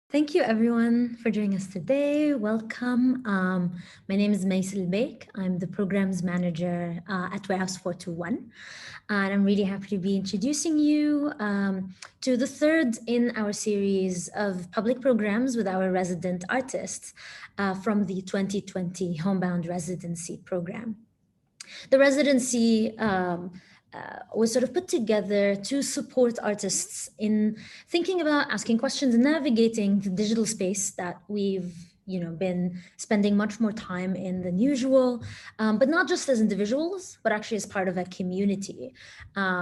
Thank you everyone for joining us today. Welcome. My name is Maisel Beik. I'm the programs manager at Warehouse421. And I'm really happy to be introducing you to the third in our series of public programs with our resident artists from the 2020 Homebound Residency program. The residency was sort of put together to support artists in thinking about asking questions and navigating the digital space that we've been spending much more time in than usual, but not just as individuals, but actually as part of a community,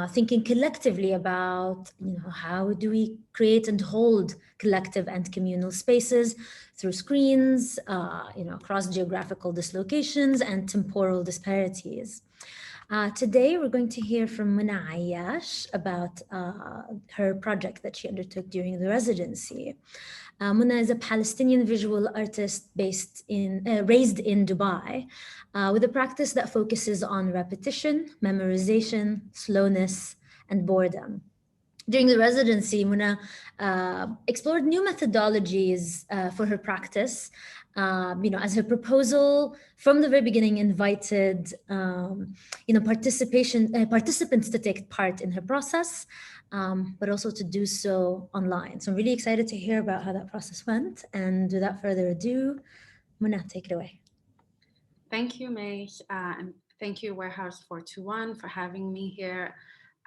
thinking collectively about how do we create and hold collective and communal spaces through screens, across geographical dislocations and temporal disparities. Today, we're going to hear from Muna Ayyash about her project that she undertook during the residency. Muna is a Palestinian visual artist raised in Dubai, with a practice that focuses on repetition, memorization, slowness, and boredom. During the residency, Muna explored new methodologies for her practice. As her proposal from the very beginning invited, participants to take part in her process, but also to do so online. So I'm really excited to hear about how that process went. And without further ado, Muna, take it away. Thank you, May, and thank you, Warehouse421, for having me here.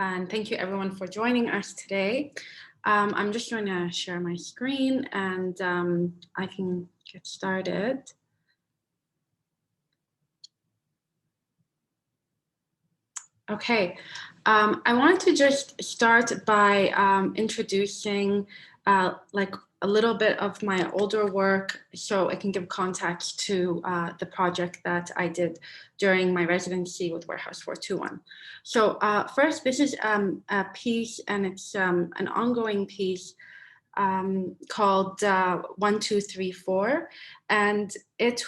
And thank you, everyone, for joining us today. I'm just going to share my screen and I can get started. Okay, I wanted to just start by introducing like a little bit of my older work so I can give context to the project that I did during my residency with Warehouse421. So first, this is a piece, and it's an ongoing piece called 1234, and it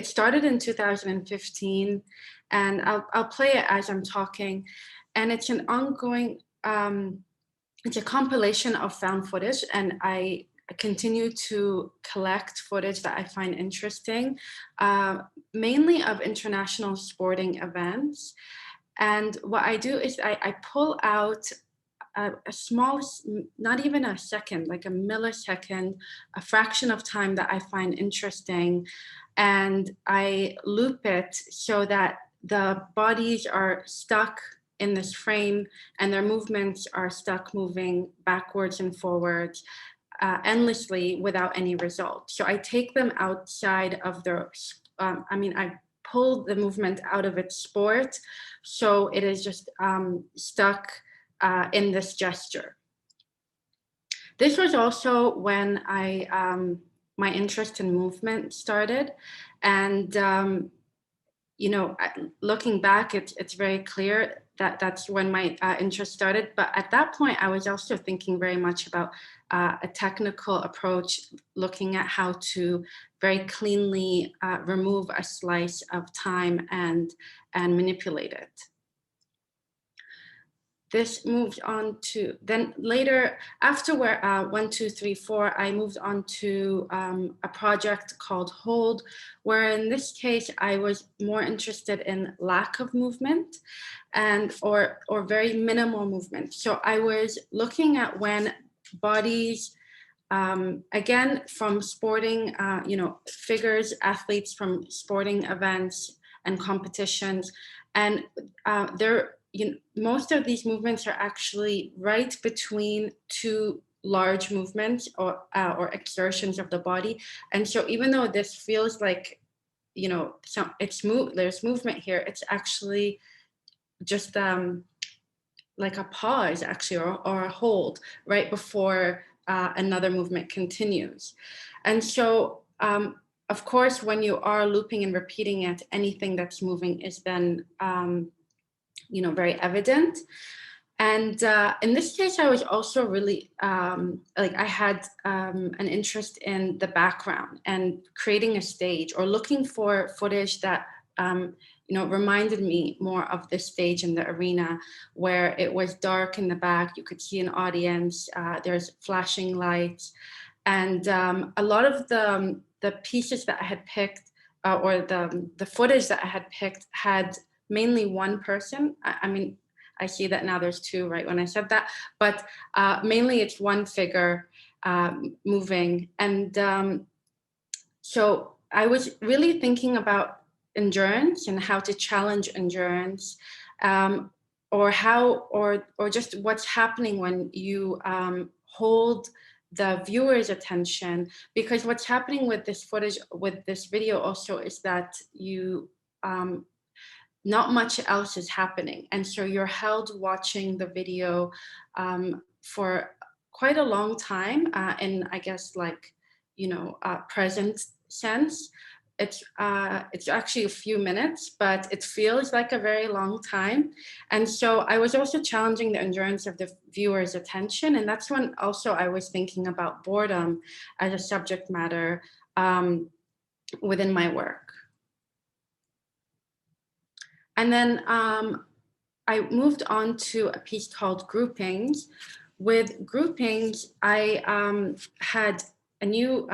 started in 2015, and I'll play it as I'm talking, and it's an ongoing it's a compilation of found footage, and I continue to collect footage that I find interesting, mainly of international sporting events. And what I do is I pull out a small, not even a second, like a millisecond, a fraction of time that I find interesting, and I loop it so that the bodies are stuck in this frame and their movements are stuck moving backwards and forwards endlessly without any result. So I take them outside of their, I pull the movement out of its sport, so it is just stuck in this gesture. This was also when my interest in movement started, and looking back, it's very clear that that's when my interest started. But at that point, I was also thinking very much about a technical approach, looking at how to very cleanly remove a slice of time and manipulate it. This moved on to, then later, after 1234, I moved on to a project called Hold, where in this case, I was more interested in lack of movement or very minimal movement. So I was looking at when bodies, again, from sporting, figures, athletes from sporting events and competitions, and most of these movements are actually right between two large movements or exertions of the body. And so even though this feels like, there's movement here, it's actually just like a pause, actually, or a hold right before another movement continues. And so, of course, when you are looping and repeating it, anything that's moving is then very evident. And in this case, I was also really, I had an interest in the background and creating a stage or looking for footage that reminded me more of the stage in the arena, where it was dark in the back. You could see an audience. There's flashing lights, and a lot of the pieces that I had picked, or the footage that I had picked, had mainly one person. I mean, I see that now there's two, right, when I said that, but mainly it's one figure moving. And so I was really thinking about endurance and how to challenge endurance, or just what's happening when you hold the viewer's attention. Because what's happening with this footage, with this video also, is that you not much else is happening, and so you're held watching the video for quite a long time, in, I guess, like, present sense. It's actually a few minutes, but it feels like a very long time. And so I was also challenging the endurance of the viewer's attention, and that's when also I was thinking about boredom as a subject matter within my work. And then I moved on to a piece called Groupings. With Groupings, I had a new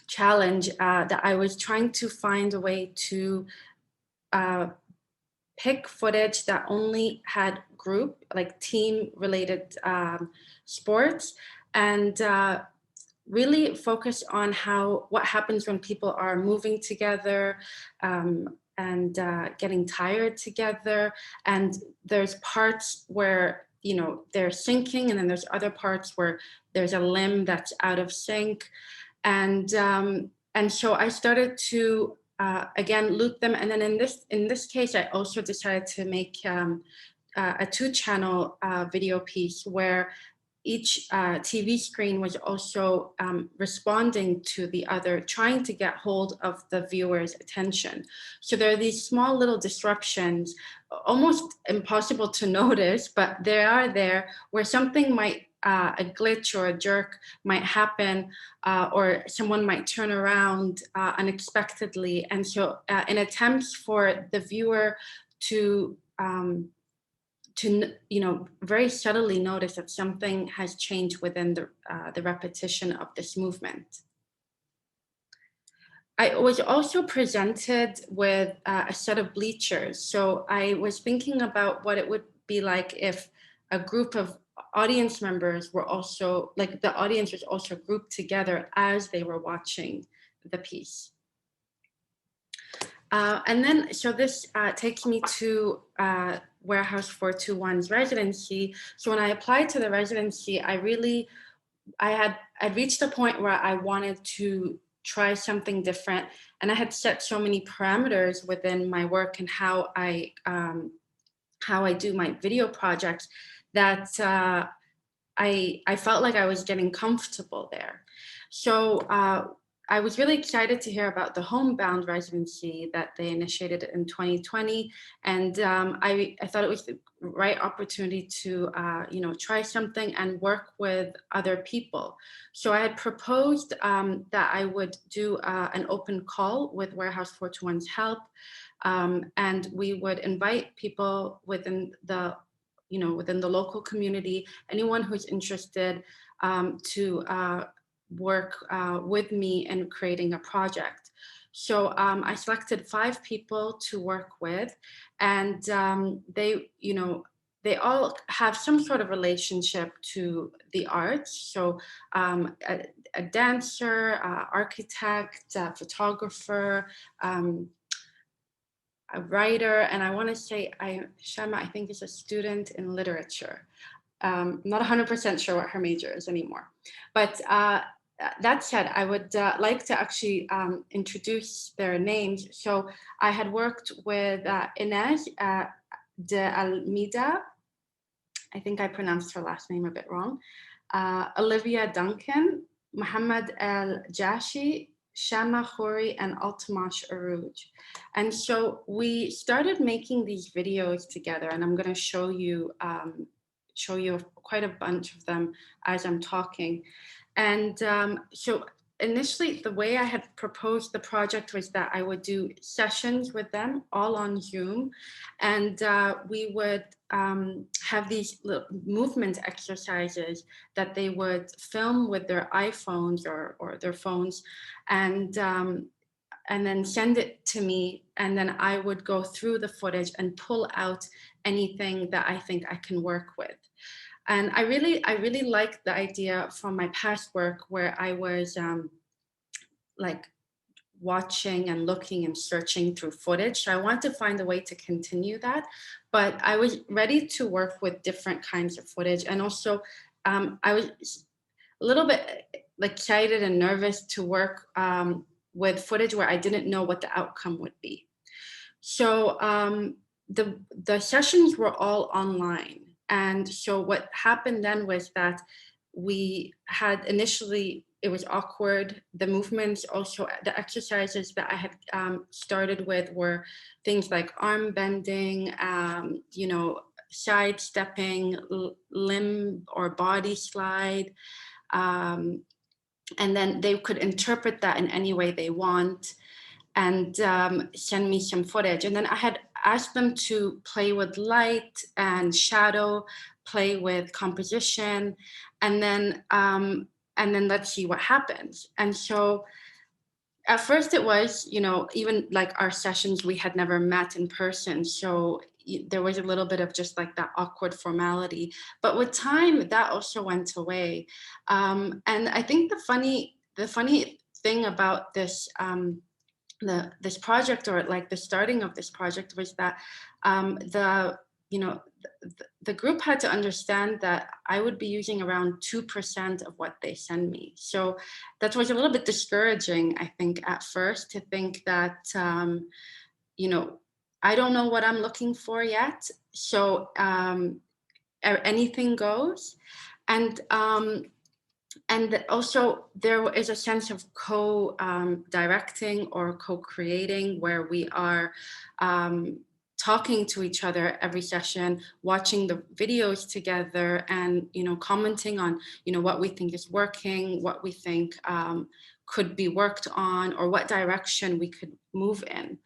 challenge that I was trying to find a way to pick footage that only had group, like team-related sports, and really focus on what happens when people are moving together, and getting tired together. And there's parts where they're syncing, and then there's other parts where there's a limb that's out of sync. And so I started to again loop them. And then in this case, I also decided to make a 2-channel video piece where each TV screen was also responding to the other, trying to get hold of the viewer's attention. So there are these small little disruptions, almost impossible to notice, but they are there, where something might, a glitch or a jerk might happen, or someone might turn around unexpectedly. And so in attempts for the viewer to very subtly notice that something has changed within the repetition of this movement. I was also presented with a set of bleachers. So I was thinking about what it would be like if a group of audience members were also, like, the audience was also grouped together as they were watching the piece. And then, so this takes me to Warehouse421's residency. So when I applied to the residency, I'd reached a point where I wanted to try something different, and I had set so many parameters within my work and how I do my video projects, that I felt like I was getting comfortable there. So I was really excited to hear about the Homebound Residency that they initiated in 2020. And I thought it was the right opportunity to try something and work with other people. So I had proposed that I would do an open call with Warehouse421's help. And we would invite people within the local community, anyone who's interested, to work with me in creating a project. So I selected 5 people to work with, and they all have some sort of relationship to the arts. So a dancer, architect, photographer, a writer, and I want to say Shama, I think, is a student in literature. I'm not 100% sure what her major is anymore. But that said, I would like to actually introduce their names. So I had worked with Inez de Almeida. I think I pronounced her last name a bit wrong. Olivia Duncan, Mohammed El Jashi, Shama Khoury, and Altamash Arouj. And so we started making these videos together, and I'm going to show you quite a bunch of them as I'm talking. And so initially, the way I had proposed the project was that I would do sessions with them all on Zoom, and we would have these movement exercises that they would film with their iPhones or their phones, and then send it to me, and then I would go through the footage and pull out anything that I think I can work with. And I really like the idea from my past work where I was like watching and looking and searching through footage. So I want to find a way to continue that, but I was ready to work with different kinds of footage. And also I was a little bit excited and nervous to work with footage where I didn't know what the outcome would be. So the sessions were all online. And so what happened then was that we had initially, it was awkward. The movements, also the exercises that I had started with were things like arm bending, you know, sidestepping, limb or body slide. And then they could interpret that in any way they want and send me some footage. And then I had asked them to play with light and shadow, play with composition, and then let's see what happens. And so at first it was, you know, even like our sessions, we had never met in person. So there was a little bit of just like that awkward formality. But with time, that also went away. And I think the funny thing about this, this project, or like the starting of this project, was that the group had to understand that I would be using around 2% of what they send me. So that was a little bit discouraging, I think, at first, to think that, you know, I don't know what I'm looking for yet. So anything goes. And also there is a sense of co-directing or co-creating, where we are talking to each other every session, watching the videos together, and, you know, commenting on, you know, what we think is working, what we think could be worked on, or what direction we could move in.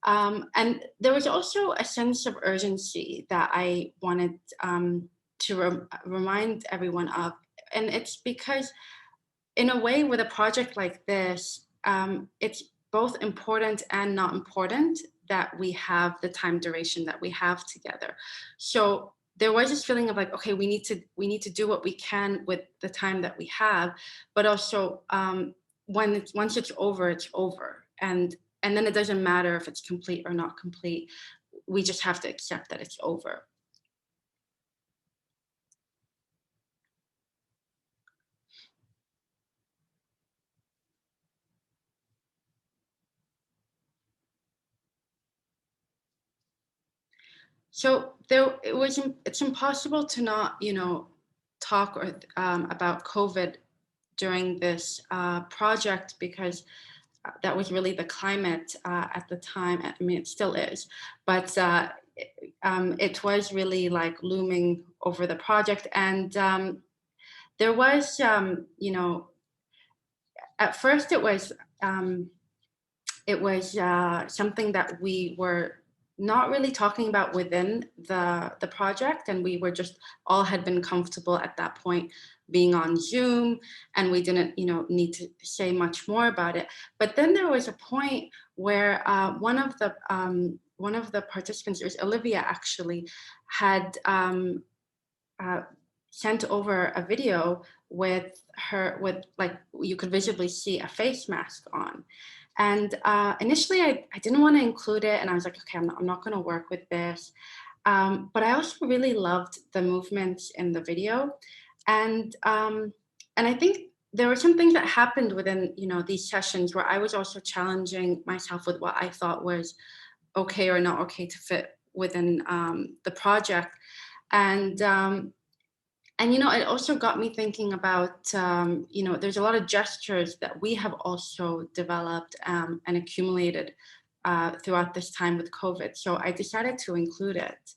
And there was also a sense of urgency that I wanted to remind everyone of. And it's because, in a way, with a project like this, it's both important and not important that we have the time duration that we have together. So there was this feeling of like, okay, we need to do what we can with the time that we have, but also once it's over, it's over, and then it doesn't matter if it's complete or not complete. We just have to accept that it's over. So it's impossible to not, you know, talk or about COVID during this project, because that was really the climate at the time. I mean, it still is, but it was really like looming over the project. And there was, you know, at first it was something that we were not really talking about within the project, and we were just all had been comfortable at that point being on Zoom, and we didn't, you know, need to say much more about it. But then there was a point where one of the participants, it was Olivia actually, had sent over a video with like, you could visibly see a face mask on. And initially I didn't want to include it, and I was like, okay, I'm not going to work with this. But I also really loved the movements in the video. And I think there were some things that happened within, you know, these sessions where I was also challenging myself with what I thought was okay or not okay to fit within the project. And, you know, it also got me thinking about, you know, there's a lot of gestures that we have also developed and accumulated throughout this time with COVID. So I decided to include it.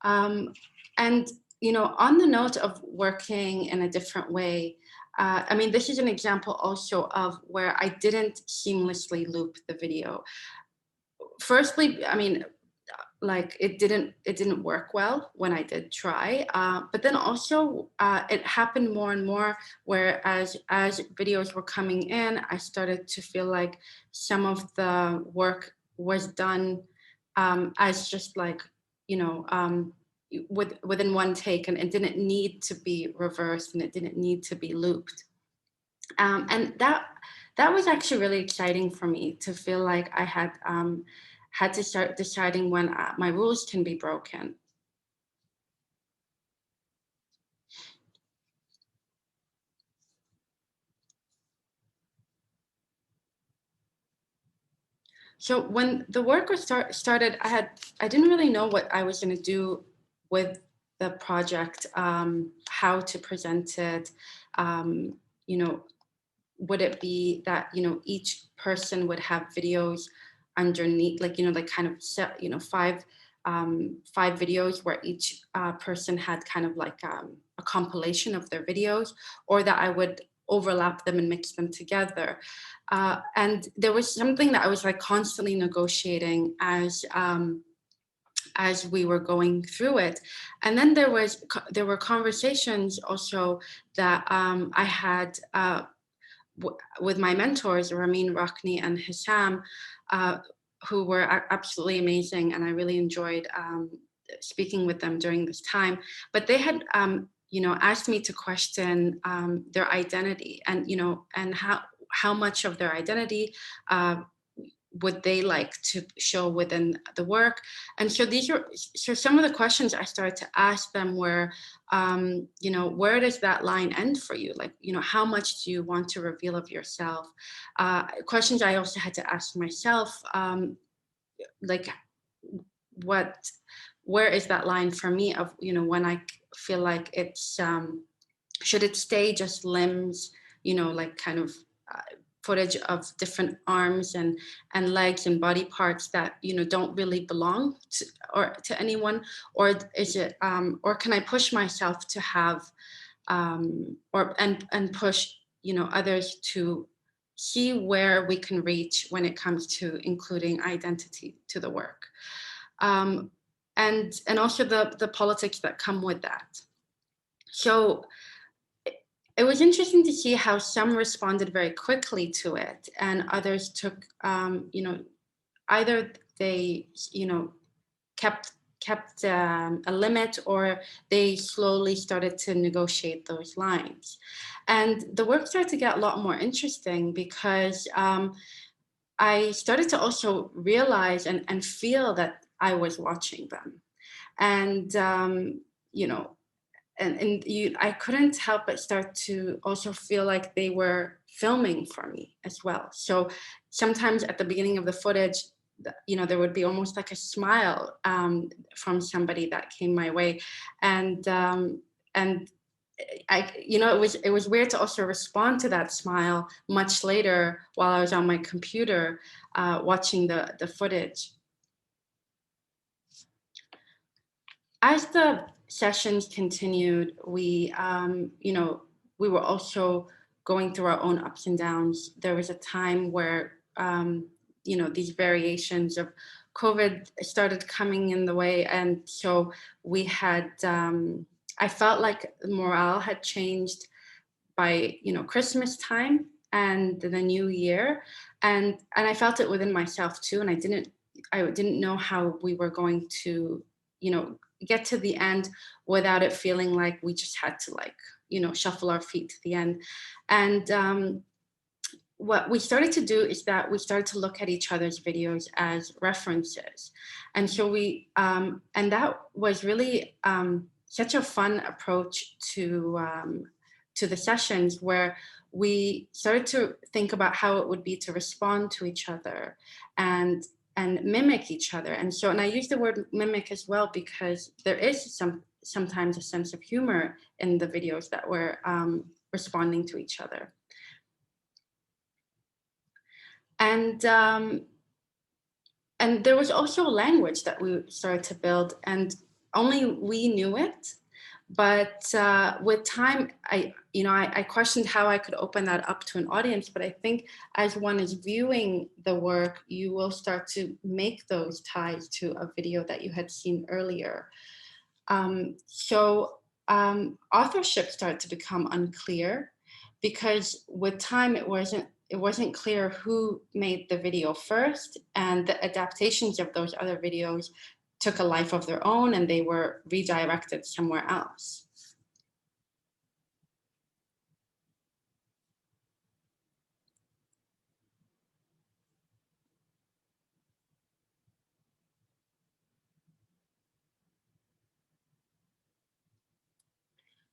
And, you know, on the note of working in a different way, I mean, this is an example also of where I didn't seamlessly loop the video. Firstly, I mean, like it didn't work well when I did try, but then also it happened more and more where as videos were coming in, I started to feel like some of the work was done as just like, you know, within one take, and it didn't need to be reversed and it didn't need to be looped. And that was actually really exciting for me to feel like I had to start deciding when my rules can be broken. So when the work was started, I didn't really know what I was going to do with the project, how to present it. You know, would it be that, you know, each person would have videos underneath, like, you know, like kind of set, you know, five videos where each person had kind of like a compilation of their videos, or that I would overlap them and mix them together. And there was something that I was like constantly negotiating as we were going through it. And then there were conversations also that I had with my mentors, Ramin, Rakni, and Hisham, who were absolutely amazing, and I really enjoyed speaking with them during this time. But they had, you know, asked me to question their identity, and, you know, and how much of their identity would they like to show within the work. And so so some of the questions I started to ask them were, you know, where does that line end for you? Like, you know, how much do you want to reveal of yourself? Questions I also had to ask myself, like, where is that line for me of, you know, when I feel like it's, should it stay just limbs, you know, like kind of footage of different arms and legs and body parts that, you know, don't really belong to anyone, or is it, or can I push myself to have, and push, you know, others to see where we can reach when it comes to including identity to the work, and also the politics that come with that. So it was interesting to see how some responded very quickly to it, and others took, you know, either they, you know, kept a limit, or they slowly started to negotiate those lines. And the work started to get a lot more interesting because I started to also realize and feel that I was watching them, and you know, I couldn't help but start to also feel like they were filming for me as well. So sometimes at the beginning of the footage, you know, there would be almost like a smile from somebody that came my way, and I, you know, it was weird to also respond to that smile much later while I was on my computer watching the footage. As the sessions continued, we, you know, we were also going through our own ups and downs. There was a time where, you know, these variations of COVID started coming in the way. And so we had, I felt like morale had changed by, you know, Christmas time and the new year. And I felt it within myself too. And I didn't know how we were going to, you know, get to the end without it feeling like we just had to, like, you know, shuffle our feet to the end. And what we started to do is that we started to look at each other's videos as references. And so and that was really such a fun approach to the sessions, where we started to think about how it would be to respond to each other and mimic each other. And so, and I use the word mimic as well because there is sometimes a sense of humor in the videos that we're responding to each other. And there was also a language that we started to build, and only we knew it. But with time, I questioned how I could open that up to an audience. But I think as one is viewing the work, you will start to make those ties to a video that you had seen earlier. Authorship started to become unclear because with time it wasn't clear who made the video first, and the adaptations of those other videos took a life of their own and they were redirected somewhere else.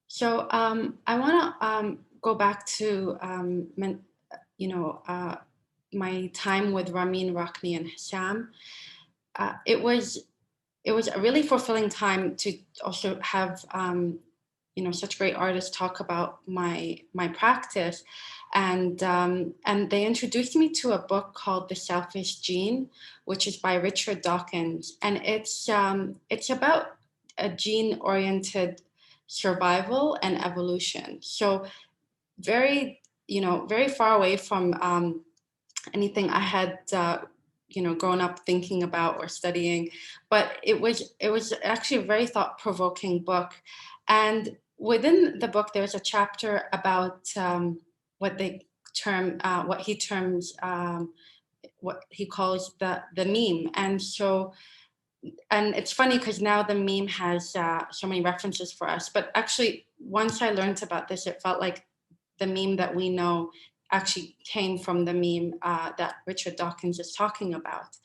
So I want to go back to my time with Ramin, Rakni, and Hisham. It was a really fulfilling time to also have such great artists talk about my practice, and they introduced me to a book called The Selfish Gene, which is by Richard Dawkins, and it's about a gene-oriented survival and evolution. So very very far away from anything I had grown up thinking about or studying, but it was actually a very thought-provoking book. And within the book there's a chapter about what he terms what he calls the meme. And it's funny because now the meme has so many references for us, but actually once I learned about this, it felt like the meme that we know actually came from the meme that Richard Dawkins is talking about.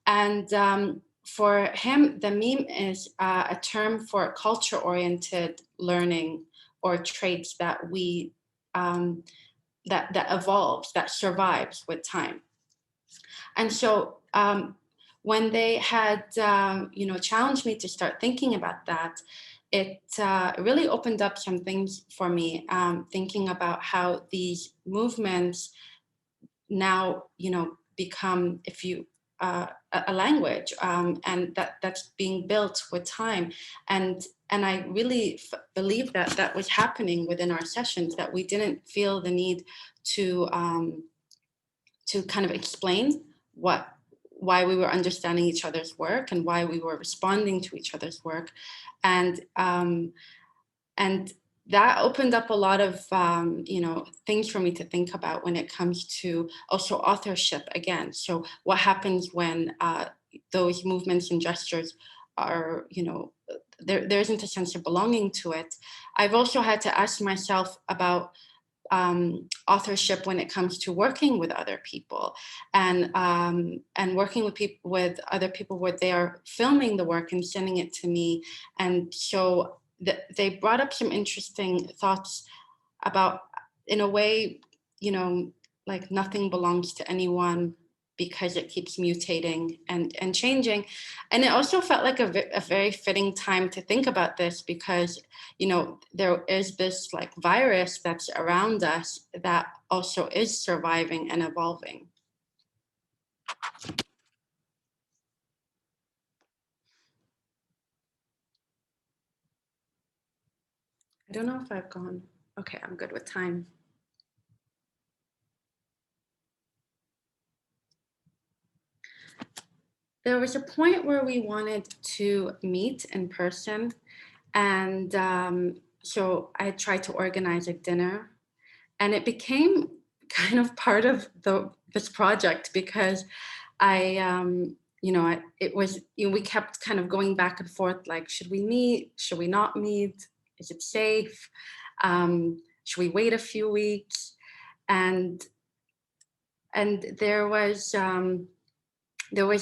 And for him, the meme is a term for culture-oriented learning or traits that we that evolves, that survives with time. And so when they had challenged me to start thinking about that, it really opened up some things for me, thinking about how these movements now become, if you a language, and that's being built with time. And I really believe that that was happening within our sessions, that we didn't feel the need to kind of explain why we were understanding each other's work and why we were responding to each other's work. And that opened up a lot of things for me to think about when it comes to also authorship again. So what happens when those movements and gestures are, there isn't a sense of belonging to it. I've also had to ask myself about authorship when it comes to working with other people, and working with other people where they are filming the work and sending it to me. And so they brought up some interesting thoughts about, in a way, like nothing belongs to anyone because it keeps mutating and changing. And it also felt like a very fitting time to think about this because, there is this like virus that's around us that also is surviving and evolving. I don't know if I've gone. Okay, I'm good with time. There was a point where we wanted to meet in person, and so I tried to organize a dinner, and it became kind of part of this project because we kept kind of going back and forth, like, should we meet? Should we not meet? Is it safe? Should we wait a few weeks? And there was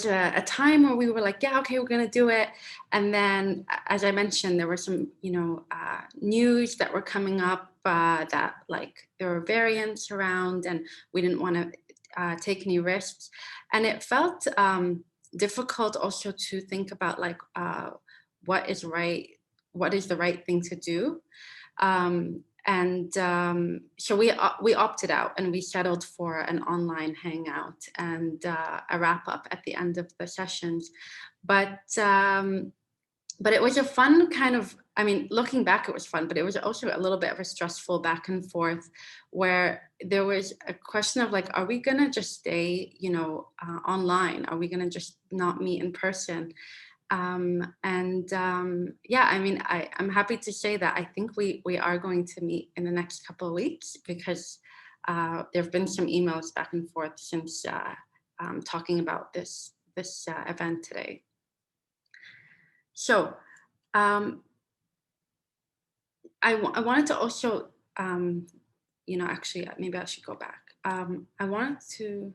a time where we were like, yeah, okay, we're going to do it. And then, as I mentioned, there were some, news that were coming up that like there were variants around, and we didn't want to take any risks. And it felt difficult also to think about like what is the right thing to do. So we opted out and we settled for an online hangout and a wrap up at the end of the sessions. But it was a fun kind of I mean, looking back, it was fun, but it was also a little bit of a stressful back and forth where there was a question of like, are we going to just stay, online? Are we going to just not meet in person? Yeah, I mean, I'm happy to say that I think we are going to meet in the next couple of weeks because there have been some emails back and forth since talking about this event today. So I wanted to also, actually, maybe I should go back. I wanted to,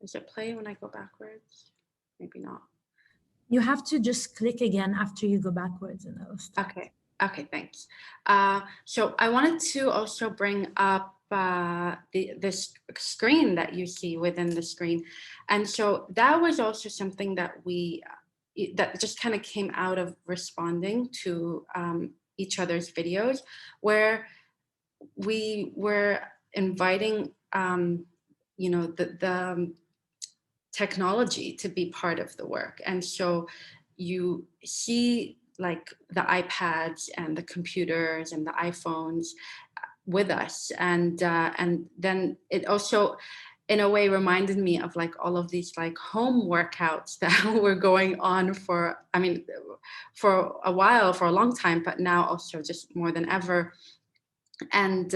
does it play when I go backwards? Maybe not. You have to just click again after you go backwards and it'll start. Okay, thanks. So I wanted to also bring up this screen that you see within the screen. And so that was also something that that just kind of came out of responding to each other's videos, where we were inviting, the technology to be part of the work. And so you see like the iPads and the computers and the iPhones with us. And then it also, in a way, reminded me of like all of these like home workouts that were going on for a while, for a long time, but now also just more than ever. And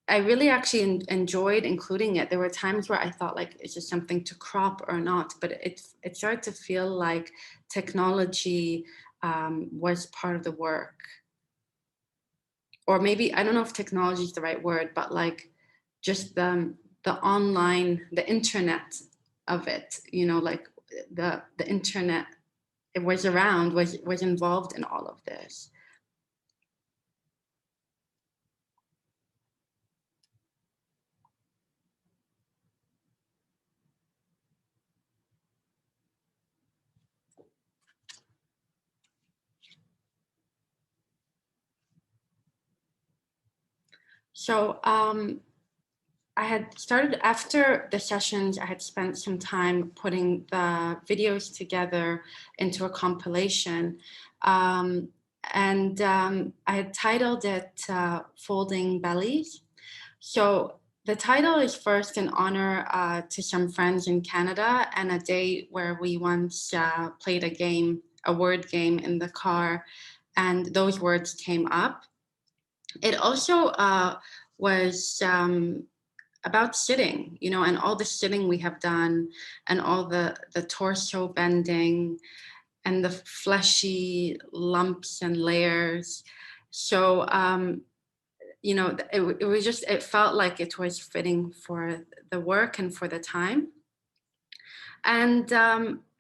I really actually enjoyed including it. There were times where I thought like, is this something to crop or not? But it started to feel like technology was part of the work. Or maybe, I don't know if technology is the right word, but like just the online, the internet of it, like the internet, it was around, was involved in all of this. So I had started, after the sessions, I had spent some time putting the videos together into a compilation. I had titled it Folding Bellies. So the title is first in honor to some friends in Canada and a day where we once played a word game in the car, and those words came up. It also was about sitting, and all the sitting we have done, and all the torso bending and the fleshy lumps and layers. So it was just, it felt like it was fitting for the work and for the time. And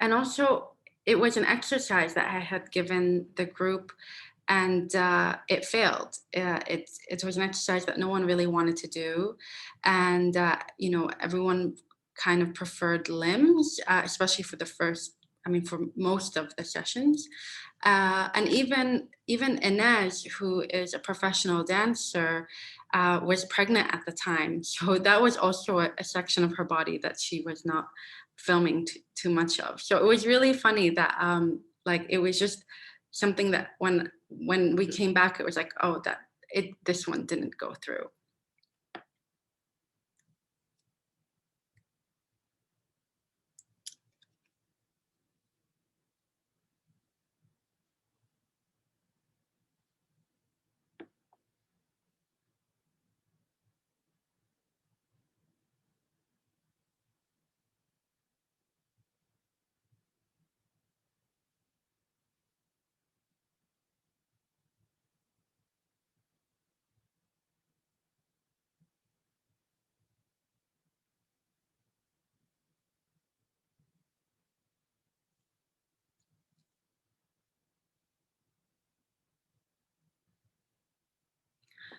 also it was an exercise that I had given the group, and it failed. It was an exercise that no one really wanted to do, and everyone kind of preferred limbs, especially for for most of the sessions, and even Inez, who is a professional dancer, was pregnant at the time, so that was also a section of her body that she was not filming too much of. So it was really funny that it was just something that when we came back, it was like, oh, this one didn't go through.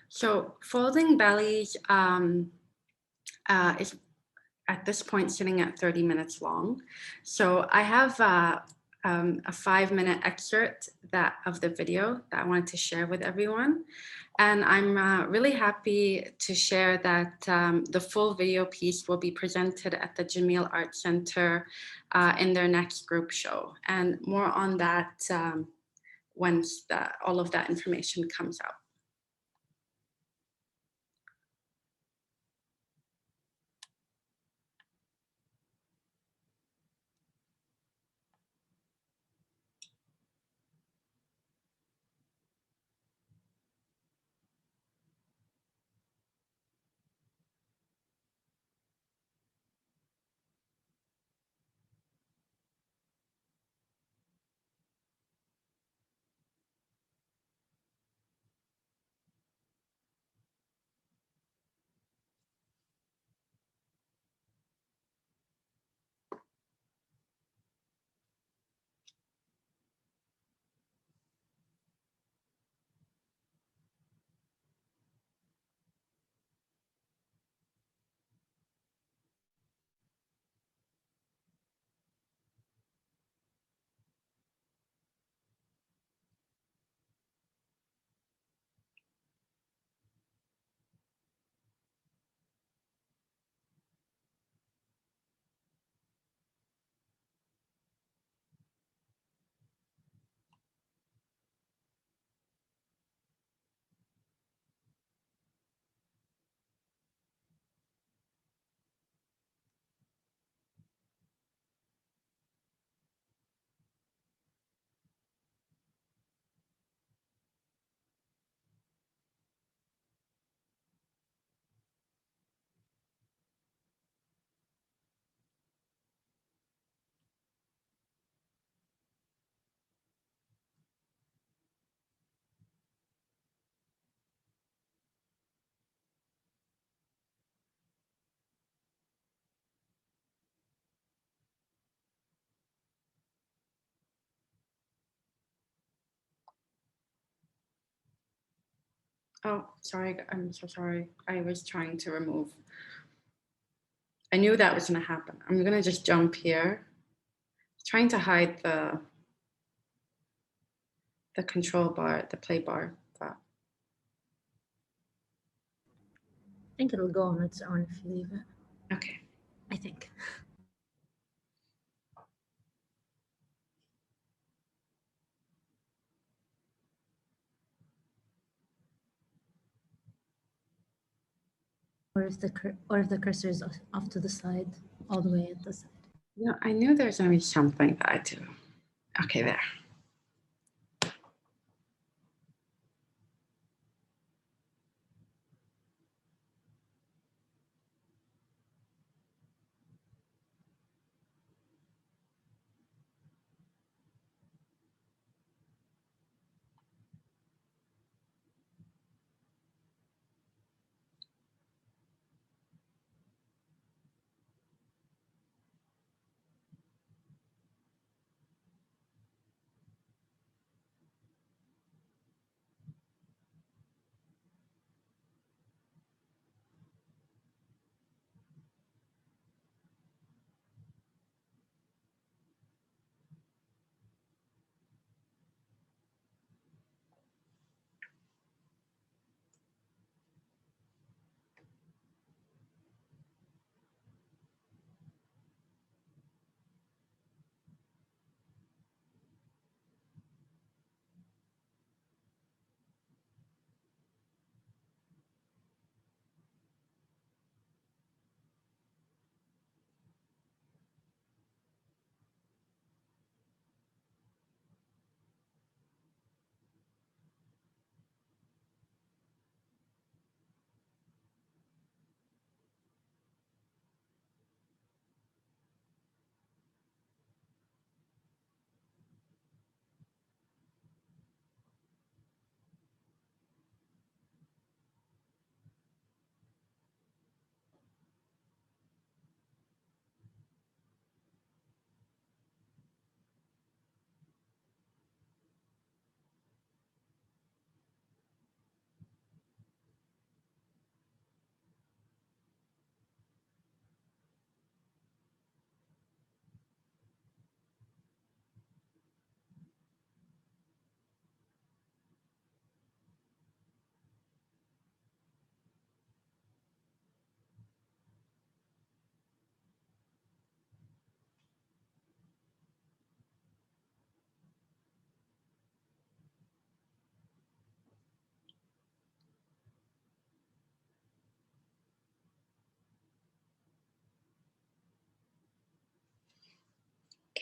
So folding bellies is at this point sitting at 30 minutes long. So I have a 5-minute excerpt of the video that I wanted to share with everyone. And I'm really happy to share that the full video piece will be presented at the Jameel Art Center in their next group show. And more on that once all of that information comes out. Oh, sorry, I'm so sorry. I was trying to remove. I knew that was gonna happen. I'm gonna just jump here. Trying to hide the control bar, the play bar. But I think it'll go on its own if you leave it. okay. I think. Or if the cursor is off to the side, all the way at the side. You know, I knew there's gonna be something that I do. Okay, there.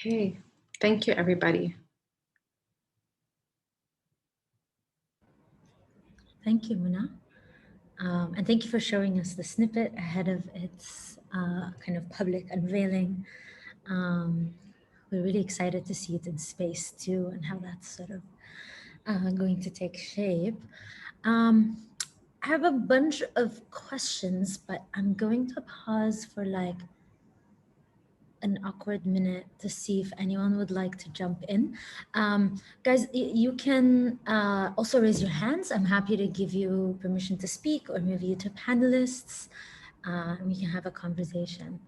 Okay, thank you, everybody. Thank you, Muna. And thank you for showing us the snippet ahead of its kind of public unveiling. We're really excited to see it in space too, and how that's sort of going to take shape. I have a bunch of questions, but I'm going to pause for like an awkward minute to see if anyone would like to jump in. Guys, you can also raise your hands. I'm happy to give you permission to speak, or move you to panelists, and we can have a conversation.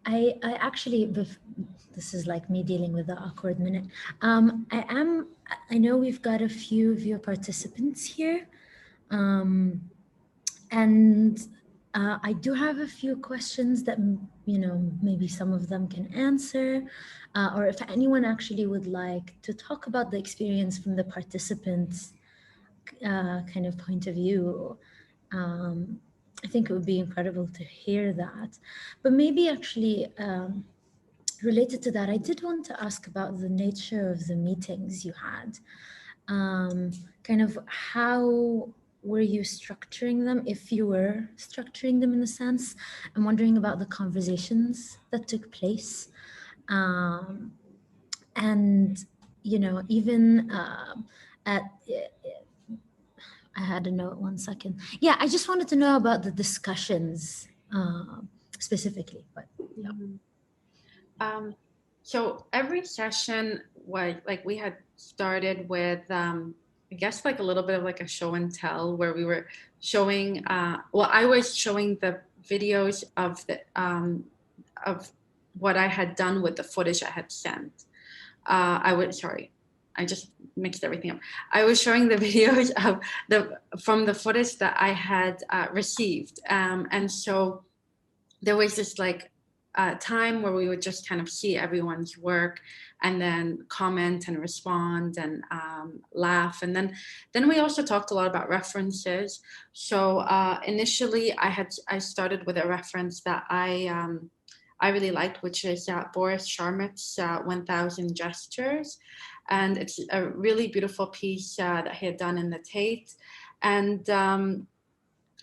I actually, this is like me dealing with the awkward minute. I know we've got a few of your participants here. And I do have a few questions that, you know, maybe some of them can answer, or if anyone actually would like to talk about the experience from the participants' kind of point of view. I think it would be incredible to hear that. But maybe actually related to that, I did want to ask about the nature of the meetings you had. Kind of how were you structuring them, if you were structuring them in a sense? I'm wondering about the conversations that took place. And, you know, even at, I had a note, 1 second. Yeah, I just wanted to know about the discussions specifically, but yeah. So every session was like, we had started with, I guess like a little bit of like a show and tell, where we were showing, well, I was showing the videos of of what I had done with the footage I had sent. I just mixed everything up. I was showing the videos of from the footage that I had received. And so there was this like time where we would just kind of see everyone's work and then comment and respond and laugh. And then we also talked a lot about references. So initially I started with a reference that I really liked, which is Boris Sharmat's 1000 Gestures. And it's a really beautiful piece that he had done in the Tate. And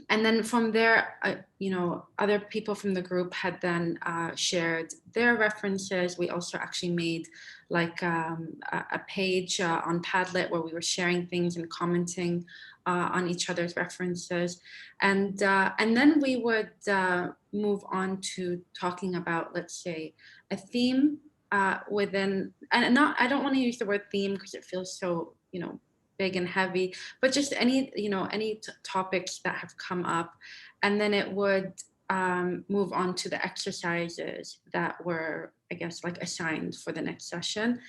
then from there, you know, other people from the group had then shared their references. We also actually made like a page on Padlet where we were sharing things and commenting on each other's references. And then we would move on to talking about, let's say, a theme within, and I don't want to use the word theme because it feels so, you know, big and heavy, but just any, you know, any topics that have come up. And then it would move on to the exercises that were, I guess, like assigned for the next session.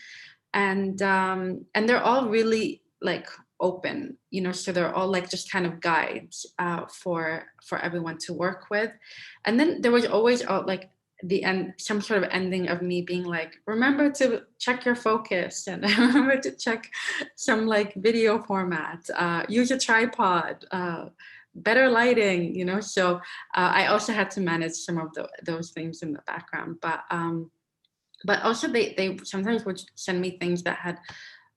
And they're all really like open, you know, so they're all like just kind of guides for everyone to work with. And then there was always like the end, some sort of ending of me being like, remember to check your focus, and remember to check some like video format, use a tripod, better lighting, you know. So I also had to manage some of those things in the background, but also they sometimes would send me things that had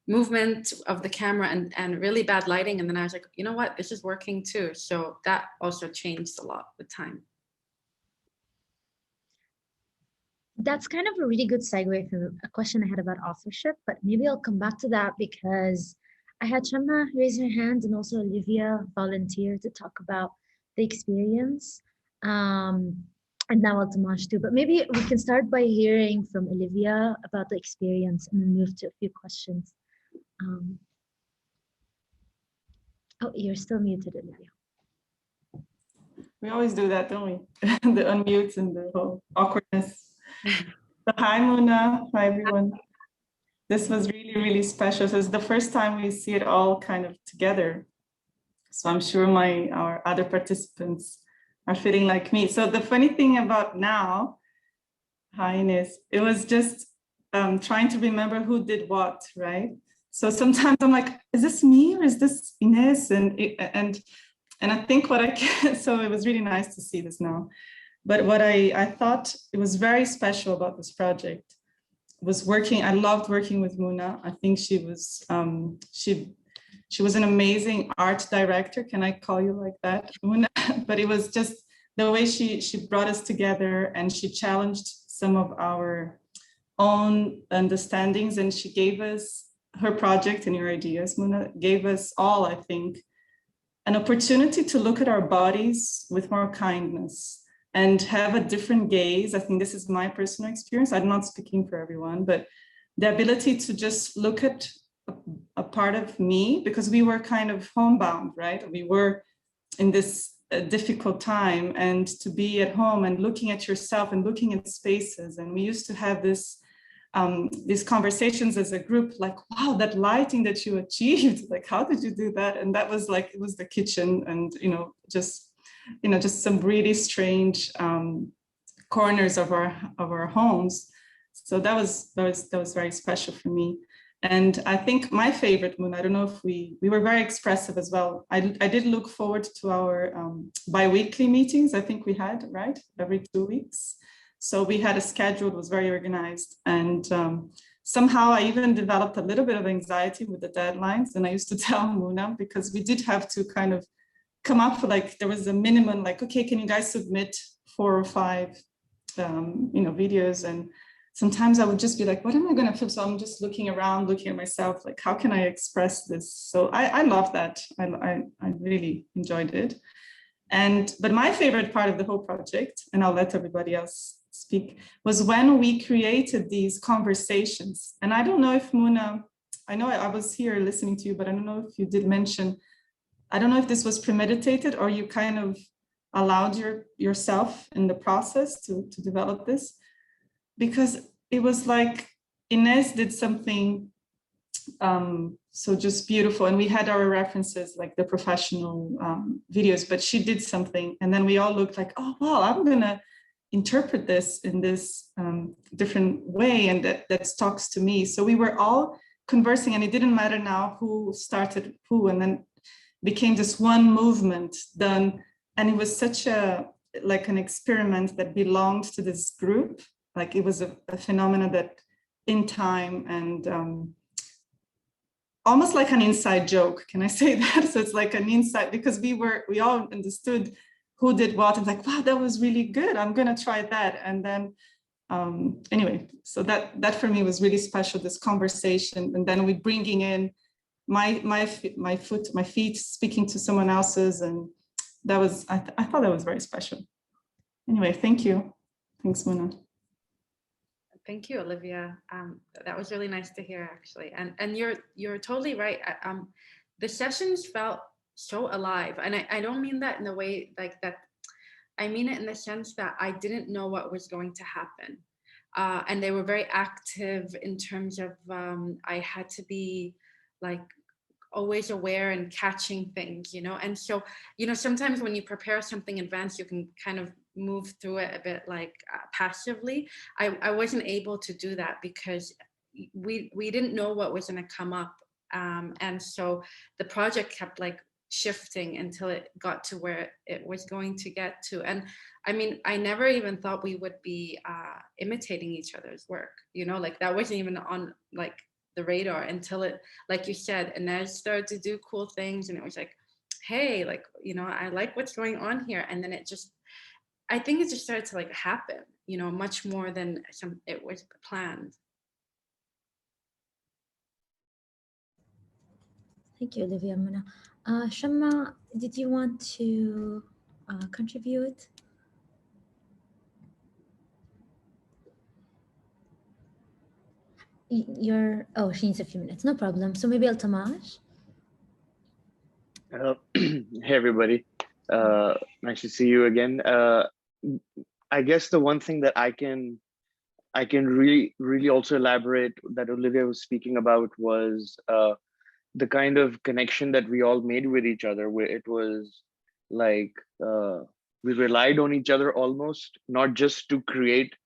movement of the camera and really bad lighting, and then I was like, you know what, this is working too. So that also changed a lot with time. That's kind of a really good segue from a question I had about authorship, but maybe I'll come back to that because I had Shamna raise her hand and also Olivia volunteer to talk about the experience. And now Altamash too, but maybe we can start by hearing from Olivia about the experience and then move to a few questions. Oh, you're still muted, Olivia. We always do that, don't we? The unmutes and the whole awkwardness. So hi, Muna. Hi, everyone. This was really, really special. So it's the first time we see it all kind of together. So I'm sure our other participants are feeling like me. So the funny thing about now, Hi, Ines. It was just trying to remember who did what, right? So sometimes I'm like, is this me or is this Ines? And I think what I can, so it was really nice to see this now. But what I thought it was very special about this project was working. I loved working with Muna. I think she was an amazing art director. Can I call you like that, Muna? But it was just the way she brought us together, and she challenged some of our own understandings, and she gave us her project and your ideas. Muna gave us all, I think, an opportunity to look at our bodies with more kindness and have a different gaze. I think this is my personal experience. I'm not speaking for everyone, but the ability to just look at a part of me, because we were kind of homebound, right? We were in this difficult time, and to be at home and looking at yourself and looking at spaces. And we used to have these conversations as a group, like, wow, that lighting that you achieved, like, how did you do that? And that was like, it was the kitchen, and just some really strange corners of our homes. So that was very special for me. And I think my favorite, Moon, I don't know if we were very expressive as well. I did look forward to our bi-weekly meetings. I think we had, right, every 2 weeks. So we had a schedule, it was very organized. And somehow I even developed a little bit of anxiety with the deadlines. And I used to tell Muna, because we did have to kind of come up with, like, there was a minimum, like, okay, can you guys submit 4 or 5 videos? And sometimes I would just be like, what am I going to film? So I'm just looking around, looking at myself, like, how can I express this? So I love that. I really enjoyed it. But my favorite part of the whole project, and I'll let everybody else speak, was when we created these conversations. And I don't know if Muna, I know I was here listening to you, but I don't know if you did mention, I don't know if this was premeditated or you kind of allowed yourself in the process to develop this, because it was like Ines did something so just beautiful. And we had our references, like the professional videos, but she did something. And then we all looked like, oh, wow, I'm going to interpret this in this different way. And that talks to me. So we were all conversing, and it didn't matter now who started who, and then became this one movement done. And it was such like an experiment that belonged to this group. Like, it was a phenomenon that in time, and almost like an inside joke. Can I say that? So it's like an inside, because we all understood who did what, and like, wow, that was really good. I'm going to try that. And then anyway, so that for me was really special, this conversation. And then we bringing in my feet speaking to someone else's. And that was, I thought that was very special. Anyway, thank you. Thanks, Muna. Thank you, Olivia. That was really nice to hear, actually. And you're totally right. The sessions felt so alive, and I don't mean that in the way like that. I mean it in the sense that I didn't know what was going to happen, and they were very active in terms of I had to be like always aware and catching things, and so sometimes when you prepare something in advance, you can kind of move through it a bit like passively. I wasn't able to do that because we didn't know what was going to come up, and so the project kept like shifting until it got to where it was going to get to. And I mean, I never even thought we would be imitating each other's work, like that wasn't even on like the radar until it, like you said, and then I started to do cool things, and it was like, hey, like, I like what's going on here. And then I think it just started to like happen, much more than it was planned. Thank you, Olivia. Muna. Shamma, did you want to contribute? She needs a few minutes. No problem. So maybe Altamash. Hey everybody, nice to see you again. I guess the one thing that I can really also elaborate that Olivia was speaking about was the kind of connection that we all made with each other, where it was like we relied on each other almost, not just to create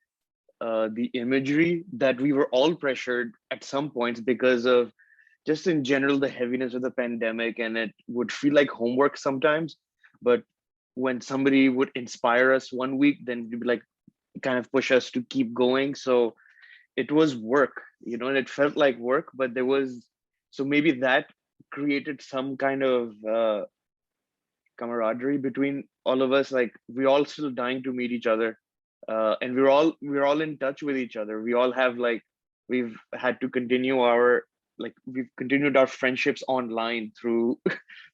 the imagery that we were all pressured at some points because of just in general the heaviness of the pandemic, and it would feel like homework sometimes. But when somebody would inspire us one week, then it'd be like kind of push us to keep going. So it was work, and it felt like work, but there was, so maybe that created some kind of camaraderie between all of us. Like we're all still dying to meet each other, and we're all in touch with each other. We all have like, we've had to continue our, like we've continued our friendships online through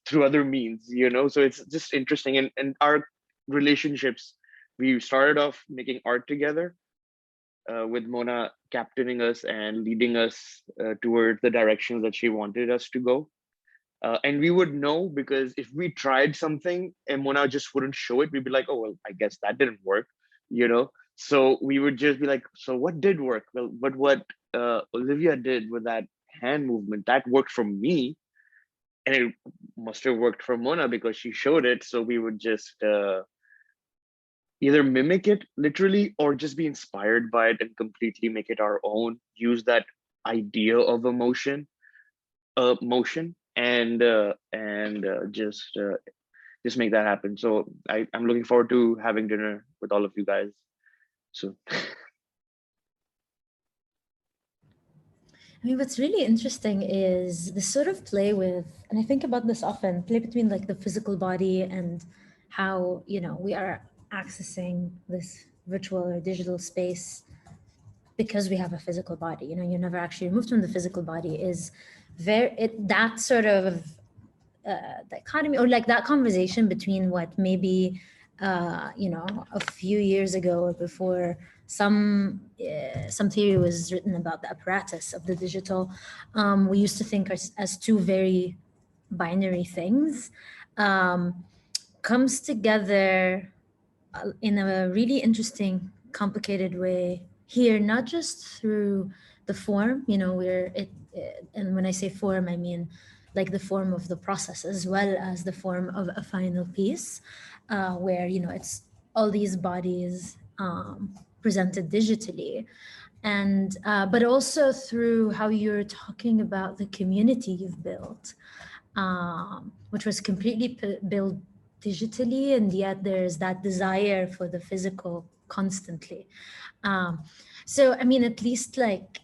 through other means, so it's just interesting. And our relationships, we started off making art together, with Mona captaining us and leading us towards the directions that she wanted us to go. And we would know, because if we tried something and Mona just wouldn't show it, we'd be like, oh, well, I guess that didn't work, So we would just be like, so what did work? Well, but what Olivia did with that hand movement, that worked for me. And it must have worked for Mona because she showed it. So we would just either mimic it literally or just be inspired by it and completely make it our own, use that idea of motion, and just make that happen. So I'm looking forward to having dinner with all of you guys. So I mean, what's really interesting is the sort of play with, and I think about this often, play between like the physical body and how, we are accessing this virtual or digital space because we have a physical body. You're never actually removed from the physical body is that sort of dichotomy, or like that conversation between what maybe a few years ago or before some theory was written about the apparatus of the digital, we used to think as two very binary things, comes together in a really interesting, complicated way here, not just through the form, and when I say form, I mean like the form of the process as well as the form of a final piece, where, it's all these bodies presented digitally. And, but also through how you're talking about the community you've built, which was completely built digitally, and yet there's that desire for the physical constantly. So, I mean, at least like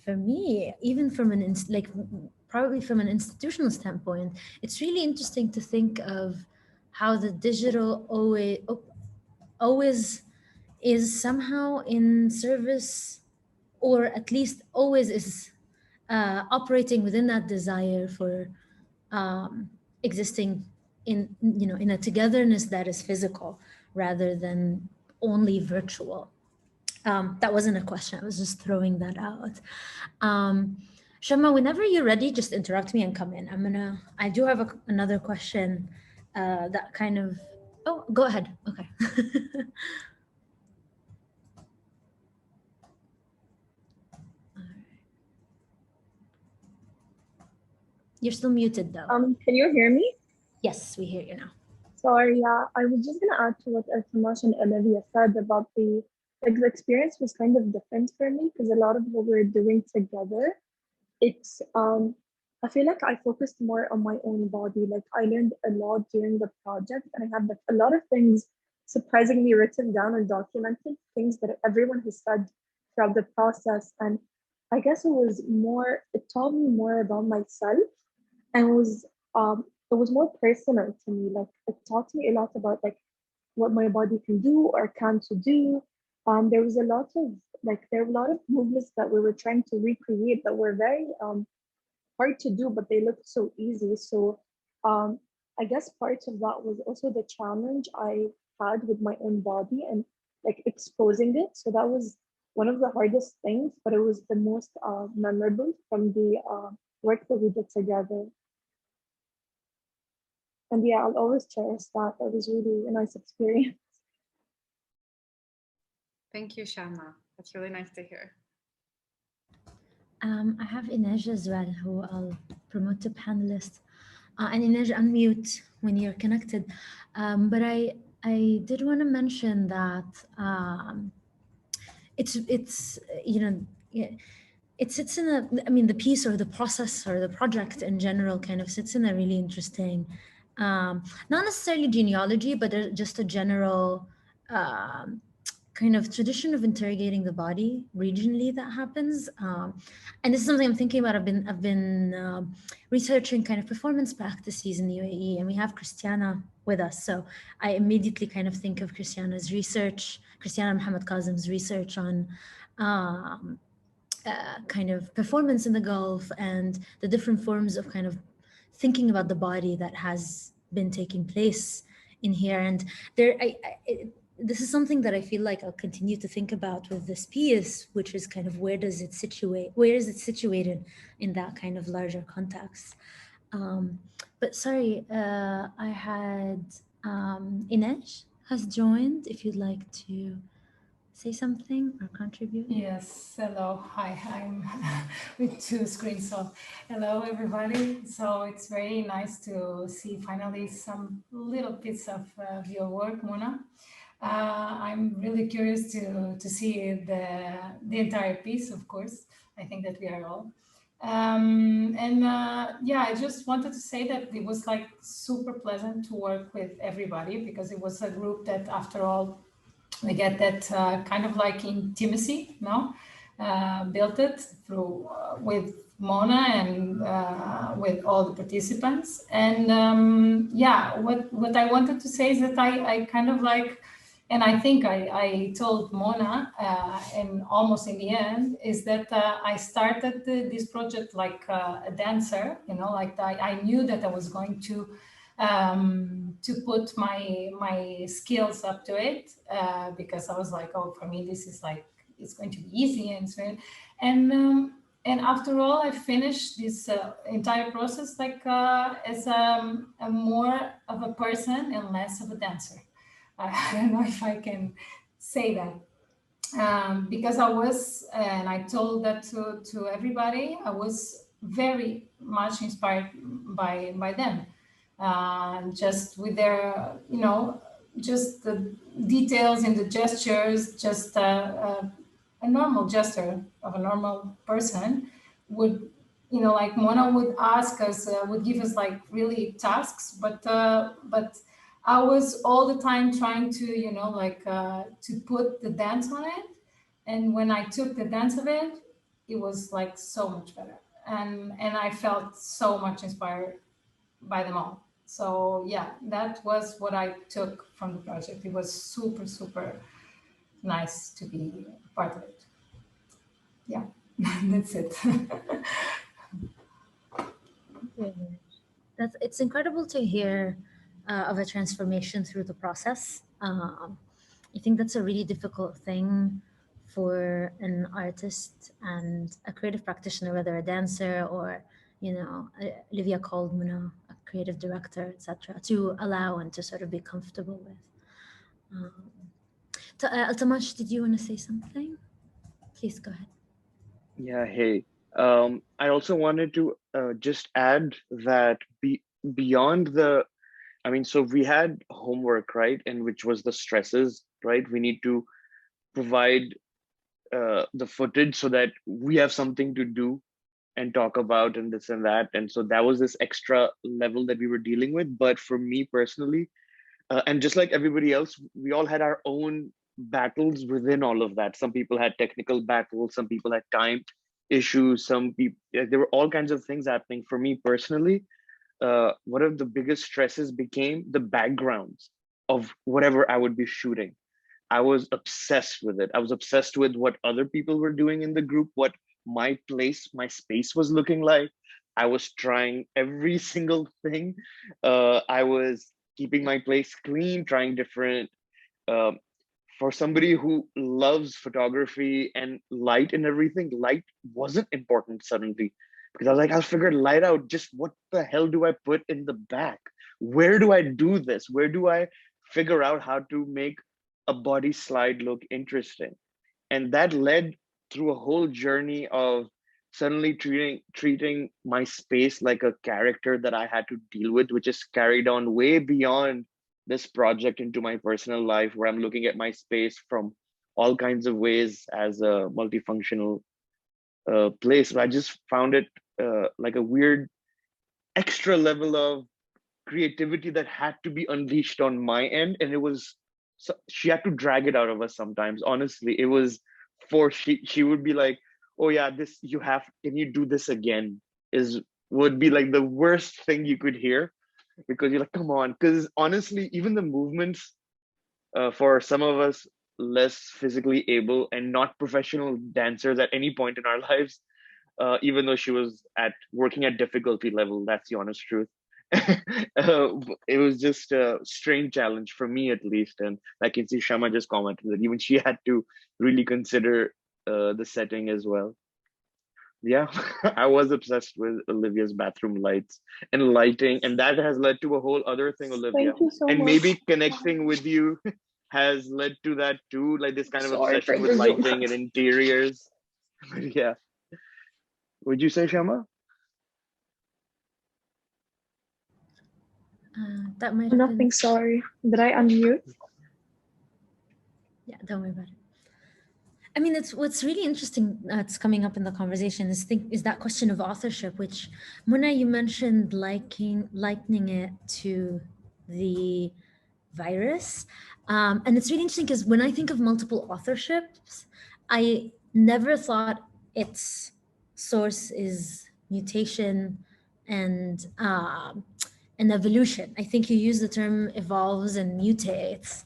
for me, even from probably from an institutional standpoint, it's really interesting to think of how the digital always is somehow in service, or at least always is operating within that desire for existing in a togetherness that is physical rather than only virtual. That wasn't a question, I was just throwing that out. Shama, whenever you're ready, just interrupt me and come in. I do have another question that kind of, oh, go ahead. Okay. You're still muted though. Can you hear me? Yes, we hear you now. Sorry, yeah, I was just gonna add to what Tomash and Olivia said about the experience was kind of different for me because a lot of what we're doing together, it's I feel like I focused more on my own body. Like I learned a lot during the project, and I have a lot of things surprisingly written down and documented, things that everyone has said throughout the process. And I guess it taught me more about myself, and it was more personal to me. Like it taught me a lot about like what my body can do or can't do. There was a lot of there were a lot of movements that we were trying to recreate that were very hard to do, but they looked so easy. So I guess part of that was also the challenge I had with my own body and like exposing it. So that was one of the hardest things, but it was the most memorable from the work that we did together. And yeah, I'll always cherish that. That was really a nice experience. Thank you, Shama. That's really nice to hear. I have Inej as well, who I'll promote to panelist. And Inej, unmute when you're connected. But I did want to mention that it's you know, yeah, it sits in a, I mean, the piece or the process or the project in general kind of sits in a really interesting, not necessarily genealogy, but just a general kind of tradition of interrogating the body regionally that happens. And this is something I'm thinking about. I've been researching kind of performance practices in the UAE, and we have Christiana with us. So I immediately kind of think of Christiana's research, Christiana Muhammad Kazim's research on kind of performance in the Gulf and the different forms of kind of thinking about the body that has been taking place in here. And there, this is something that I feel like I'll continue to think about with this piece, which is kind of where is it situated in that kind of larger context. But sorry, I had Inej has joined. If you'd like to say something or contribute. Yes, hello. Hi, I'm with two screens. So, hello, everybody. So, it's very nice to see finally some little bits of your work, Mona. I'm really curious to see the entire piece, of course. I think that we are all. Yeah, I just wanted to say that it was like super pleasant to work with everybody because it was a group that, after all, we get that kind of like intimacy, no? Built it through with Mona and with all the participants. And yeah, what I wanted to say is that I kind of like, and I think I told Mona, and almost in the end, is that I started this project like a dancer, you know, like I knew that I was going to put my skills up to it because I was like, oh, for me this is like it's going to be easy and so and after all, I finished this entire process like as a more of a person and less of a dancer. I don't know if I can say that. Because I was, and I told that to everybody, I was very much inspired by them. Just with their, you know, just the details in the gestures, just a normal gesture of a normal person would, you know, like Mona would ask us, would give us like really tasks, but I was all the time trying to, you know, like to put the dance on it. And when I took the dance of it, it was like so much better. And I felt so much inspired by them all. So yeah, that was what I took from the project. It was super, super nice to be part of it. Yeah, that's it. It's incredible to hear of a transformation through the process. I think that's a really difficult thing for an artist and a creative practitioner, whether a dancer or, you know, Olivia called Muna, a creative director, etc., to allow and to sort of be comfortable with. Altamash, did you want to say something? Please go ahead. Yeah, hey. I also wanted to just add that beyond the, I mean, so we had homework, right? And which was the stresses, right? We need to provide the footage so that we have something to do and talk about and this and that. And so that was this extra level that we were dealing with. But for me personally, and just like everybody else, we all had our own battles within all of that. Some people had technical battles, some people had time issues, some people, there were all kinds of things happening. For me personally, one of the biggest stresses became the backgrounds of whatever I would be shooting. I was obsessed with it. I was obsessed with what other people were doing in the group, what my place, my space was looking like. I was trying every single thing. I was keeping my place clean, trying different, for somebody who loves photography and light and everything, light wasn't important suddenly. Because I was like, I'll figure light out. Just what the hell do I put in the back? Where do I do this? Where do I figure out how to make a body slide look interesting? And that led through a whole journey of suddenly treating my space like a character that I had to deal with, which is carried on way beyond this project into my personal life, where I'm looking at my space from all kinds of ways as a multifunctional place. But I just found it like a weird extra level of creativity that had to be unleashed on my end, and it was, so she had to drag it out of us sometimes. Honestly, it was she would be like, oh yeah, this you have, can you do this again, is would be like the worst thing you could hear, because you're like, come on. Because honestly, even the movements for some of us less physically able and not professional dancers at any point in our lives, even though she was working at difficulty level, that's the honest truth. It was just a strange challenge for me, at least. And I can see Shama just commented that even she had to really consider the setting as well. Yeah, I was obsessed with Olivia's bathroom lights and lighting, and that has led to a whole other thing, Olivia. Thank you so And much. maybe connecting with you has led to that too, like this kind of Sorry for obsession with the zoom lighting and interiors. But yeah, would you say, Shama? That might have been, Nothing, sorry. Did I unmute? yeah, don't worry about it. I mean, it's what's really interesting that's coming up in the conversation is that question of authorship, which Muna, you mentioned likening it to the virus. And it's really interesting because when I think of multiple authorships, I never thought its source is mutation and evolution. I think you use the term evolves and mutates.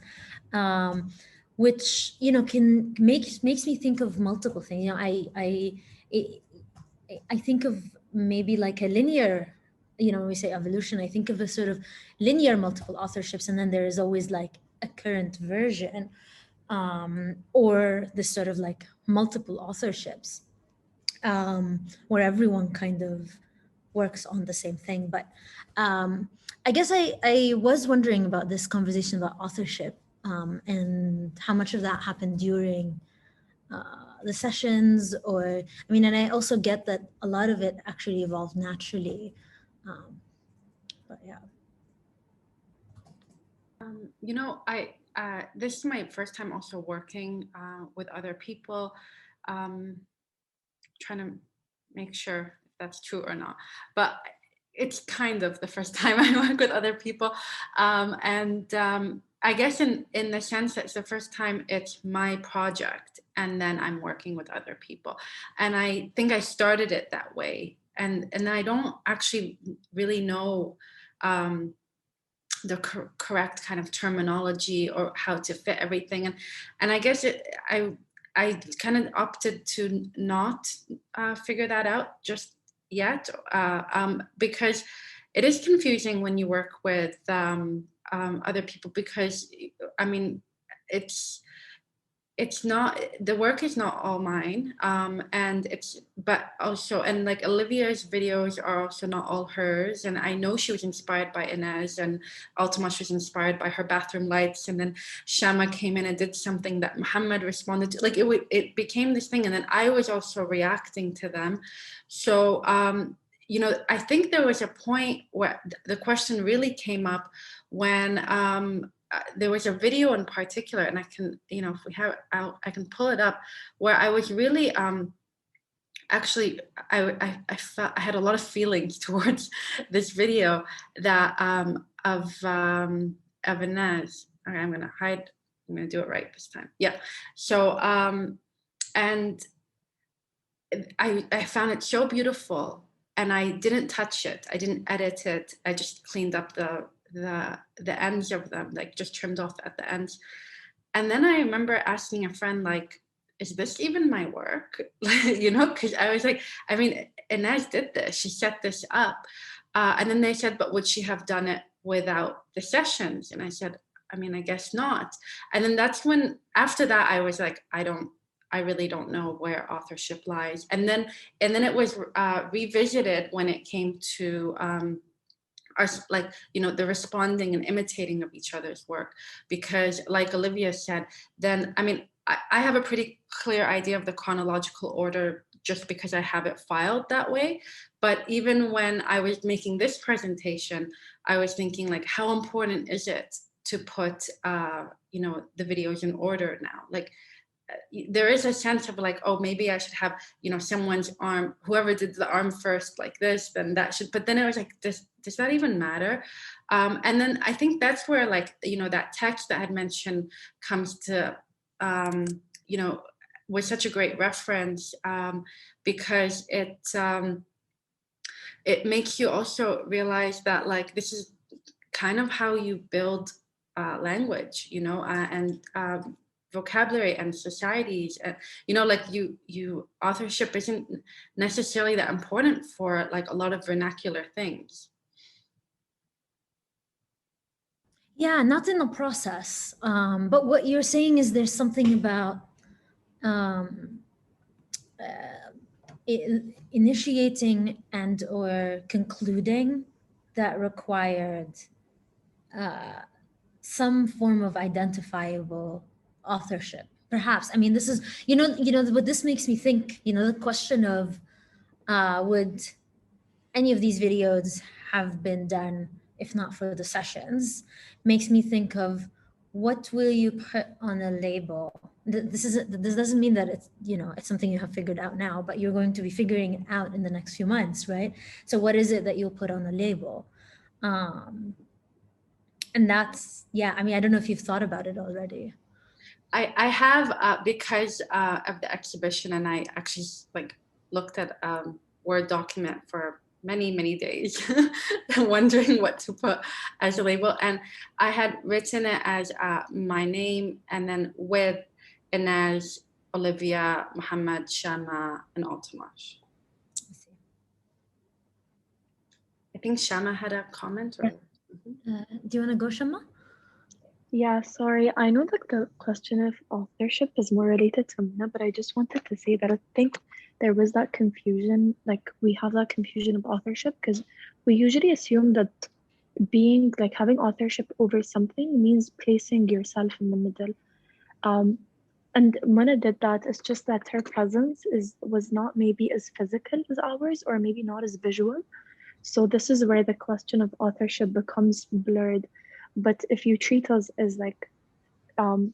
Which can makes me think of multiple things. I think of maybe like a linear, when we say evolution, I think of a sort of linear multiple authorships, and then there is always like a current version, or this sort of like multiple authorships, where everyone kind of works on the same thing. But I guess I was wondering about this conversation about authorship, and how much of that happened during the sessions, or I mean, and I also get that a lot of it actually evolved naturally. But yeah. This is my first time also working with other people, trying to make sure if that's true or not. But it's kind of the first time I work with other people. I guess in the sense that it's the first time it's my project and then I'm working with other people. And I think I started it that way. And I don't actually really know the correct kind of terminology or how to fit everything. And I guess I kind of opted to not figure that out just yet, because it is confusing when you work with other people, because I mean, it's not, the work is not all mine, but also, and like Olivia's videos are also not all hers, and I know she was inspired by Inez, and Altamash was inspired by her bathroom lights, and then Shama came in and did something that Muhammad responded to, like it became this thing, and then I was also reacting to them. So I think there was a point where the question really came up when there was a video in particular, and I can, if we have, I can pull it up, where I was really, actually, I felt I had a lot of feelings towards this video that of Inez. Okay, I'm gonna hide. I'm gonna do it right this time. Yeah. So and I found it so beautiful, and I didn't touch it. I didn't edit it. I just cleaned up the ends of them, like just trimmed off at the ends. And then I remember asking a friend, like, is this even my work? Because I was like, I mean, Inez did this, she set this up. And then they said, but would she have done it without the sessions? And I said, I mean, I guess not. And then that's when, after that, I was like, I really don't know where authorship lies. And then it was revisited when it came to like, the responding and imitating of each other's work. Because like Olivia said, then, I mean, I have a pretty clear idea of the chronological order just because I have it filed that way. But even when I was making this presentation, I was thinking, like, how important is it to put, the videos in order now? Like, there is a sense of like, oh, maybe I should have, you know, someone's arm, whoever did the arm first like this, then that should, but then it was like, does that even matter? And then I think that's where, like, you know, that text that I had mentioned comes to, you know, was such a great reference, because it makes you also realize that, like, this is kind of how you build language, you know, and vocabulary and societies. And, you know, like authorship isn't necessarily that important for like a lot of vernacular things. Yeah, not in the process. But what you're saying is there's something about initiating and or concluding that required some form of identifiable authorship, perhaps. I mean, this is, you know, what this makes me think, you know, the question of would any of these videos have been done if not for the sessions, makes me think of what will you put on a label. This doesn't mean that it's, you know, it's something you have figured out now, but you're going to be figuring it out in the next few months, right? So what is it that you'll put on a label? And that's, yeah, I mean, I don't know if you've thought about it already. I have, because of the exhibition, and I actually like looked at Word document for many days, wondering what to put as a label. And I had written it as my name, and then with Inez, Olivia, Muhammad, Shama, and Altamash. I think Shama had a comment. Or... do you want to go, Shama? Yeah, sorry. I know that the question of authorship is more related to Mina, but I just wanted to say that I think there was that confusion, like we have that confusion of authorship because we usually assume that being like having authorship over something means placing yourself in the middle. And Mina did that. It's just that her presence was not maybe as physical as ours, or maybe not as visual. So this is where the question of authorship becomes blurred. But if you treat us as like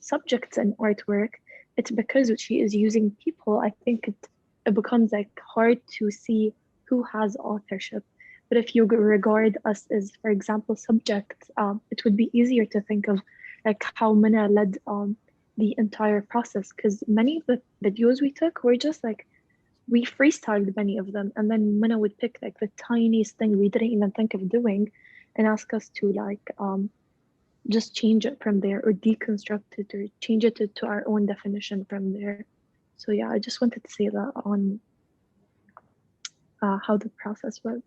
subjects in artwork, it's because she is using people. I think it becomes like hard to see who has authorship. But if you regard us as, for example, subjects, it would be easier to think of like how Mina led the entire process, because many of the videos we took were just like, we freestyled many of them, and then Mina would pick like the tiniest thing we didn't even think of doing and ask us to like just change it from there, or deconstruct it, or change it to our own definition from there. So yeah, I just wanted to say that on how the process was.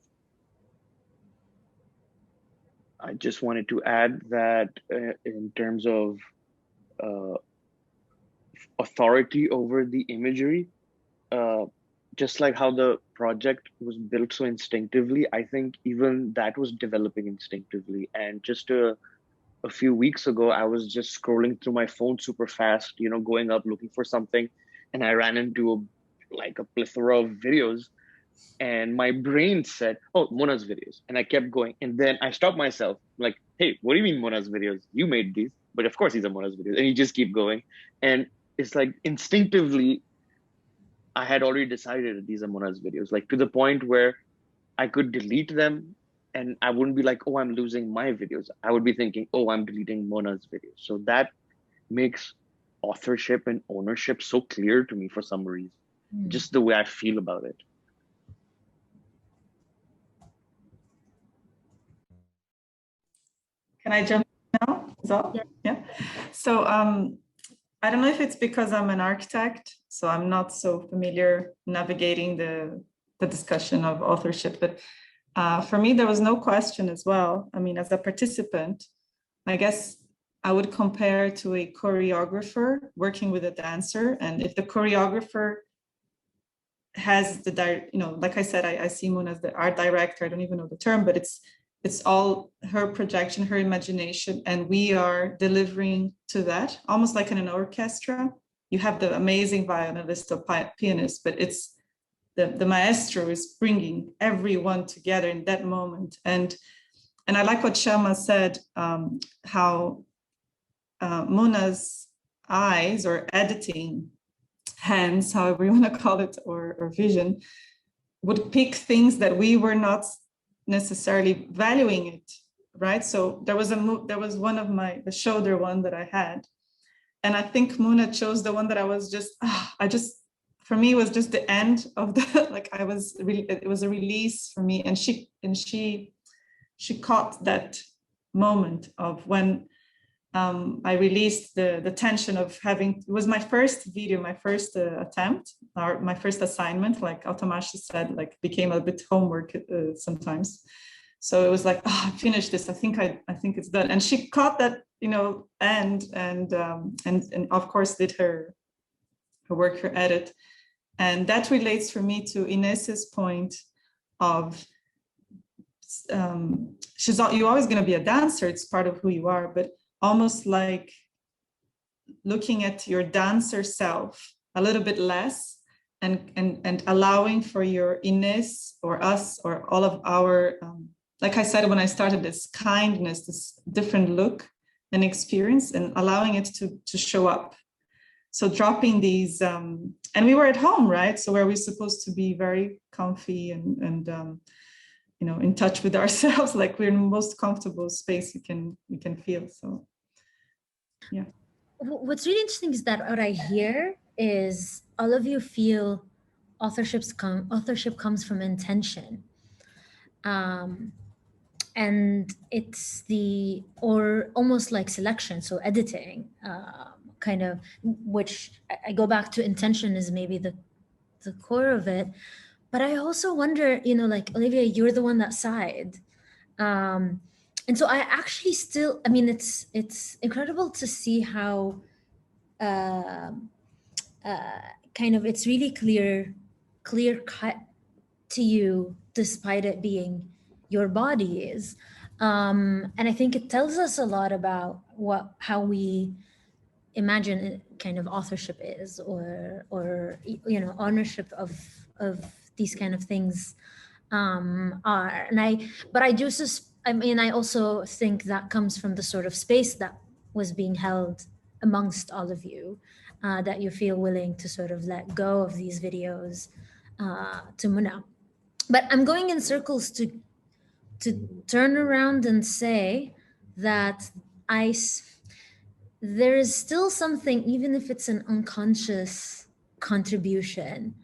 I just wanted to add that in terms of authority over the imagery, just like how the project was built so instinctively, I think even that was developing instinctively. And just a few weeks ago, I was just scrolling through my phone super fast, you know, going up looking for something, and I ran into a plethora of videos, and my brain said, "Oh, Mona's videos," and I kept going, and then I stopped myself, like, "Hey, what do you mean Mona's videos? You made these, but of course these are Mona's videos," and you just keep going, and it's like instinctively, I had already decided that these are Mona's videos, like to the point where I could delete them and I wouldn't be like, oh, I'm losing my videos. I would be thinking, oh, I'm deleting Mona's videos. So that makes authorship and ownership so clear to me for some reason, just the way I feel about it. Can I jump in now? Is that? Yeah. So I don't know if it's because I'm an architect, so I'm not so familiar navigating the discussion of authorship, but for me, there was no question as well. I mean, as a participant, I guess I would compare to a choreographer working with a dancer. And if the choreographer has the, you know, like I said, I see Moon as the art director. I don't even know the term, but it's all her projection, her imagination, and we are delivering to that, almost like in an orchestra. You have the amazing violinist or pianist, but it's the maestro is bringing everyone together in that moment. And I like what Shama said, how Mona's eyes or editing hands, however you want to call it, or vision, would pick things that we were not necessarily valuing it, right? So there was one of the shoulder one that I had, and I think Muna chose the one that I was just, for me, it was just the end of the, like I was really, it was a release for me. And she caught that moment of when I released the tension of having, it was my first video, my first attempt, or my first assignment, like Altamash said, like became a bit homework sometimes. So it was like, oh, I finished this. I think it's done. And she caught that, and of course did her work, her edit. And that relates for me to Ines's point of, you're always going to be a dancer. It's part of who you are, but almost like looking at your dancer self a little bit less, and allowing for your Ines or us or all of our, like I said when I started, this kindness, this different look and experience, and allowing it to show up. So dropping these, and we were at home, right? So where we're supposed to be very comfy and in touch with ourselves, like we're in the most comfortable space you can feel. So, yeah. What's really interesting is that what I hear is all of you feel authorship comes from intention. And it's or almost like selection, so editing, kind of, which I go back to intention is maybe the core of it. But I also wonder, like Olivia, you're the one that sighed. And so I actually still, I mean, it's incredible to see how kind of it's really clear cut to you, despite it being your body is. And I think it tells us a lot about how we imagine kind of authorship is, or ownership of these kind of things are. And I also think that comes from the sort of space that was being held amongst all of you, that you feel willing to sort of let go of these videos to Muna. But I'm going in circles to turn around and say that there is still something, even if it's an unconscious contribution.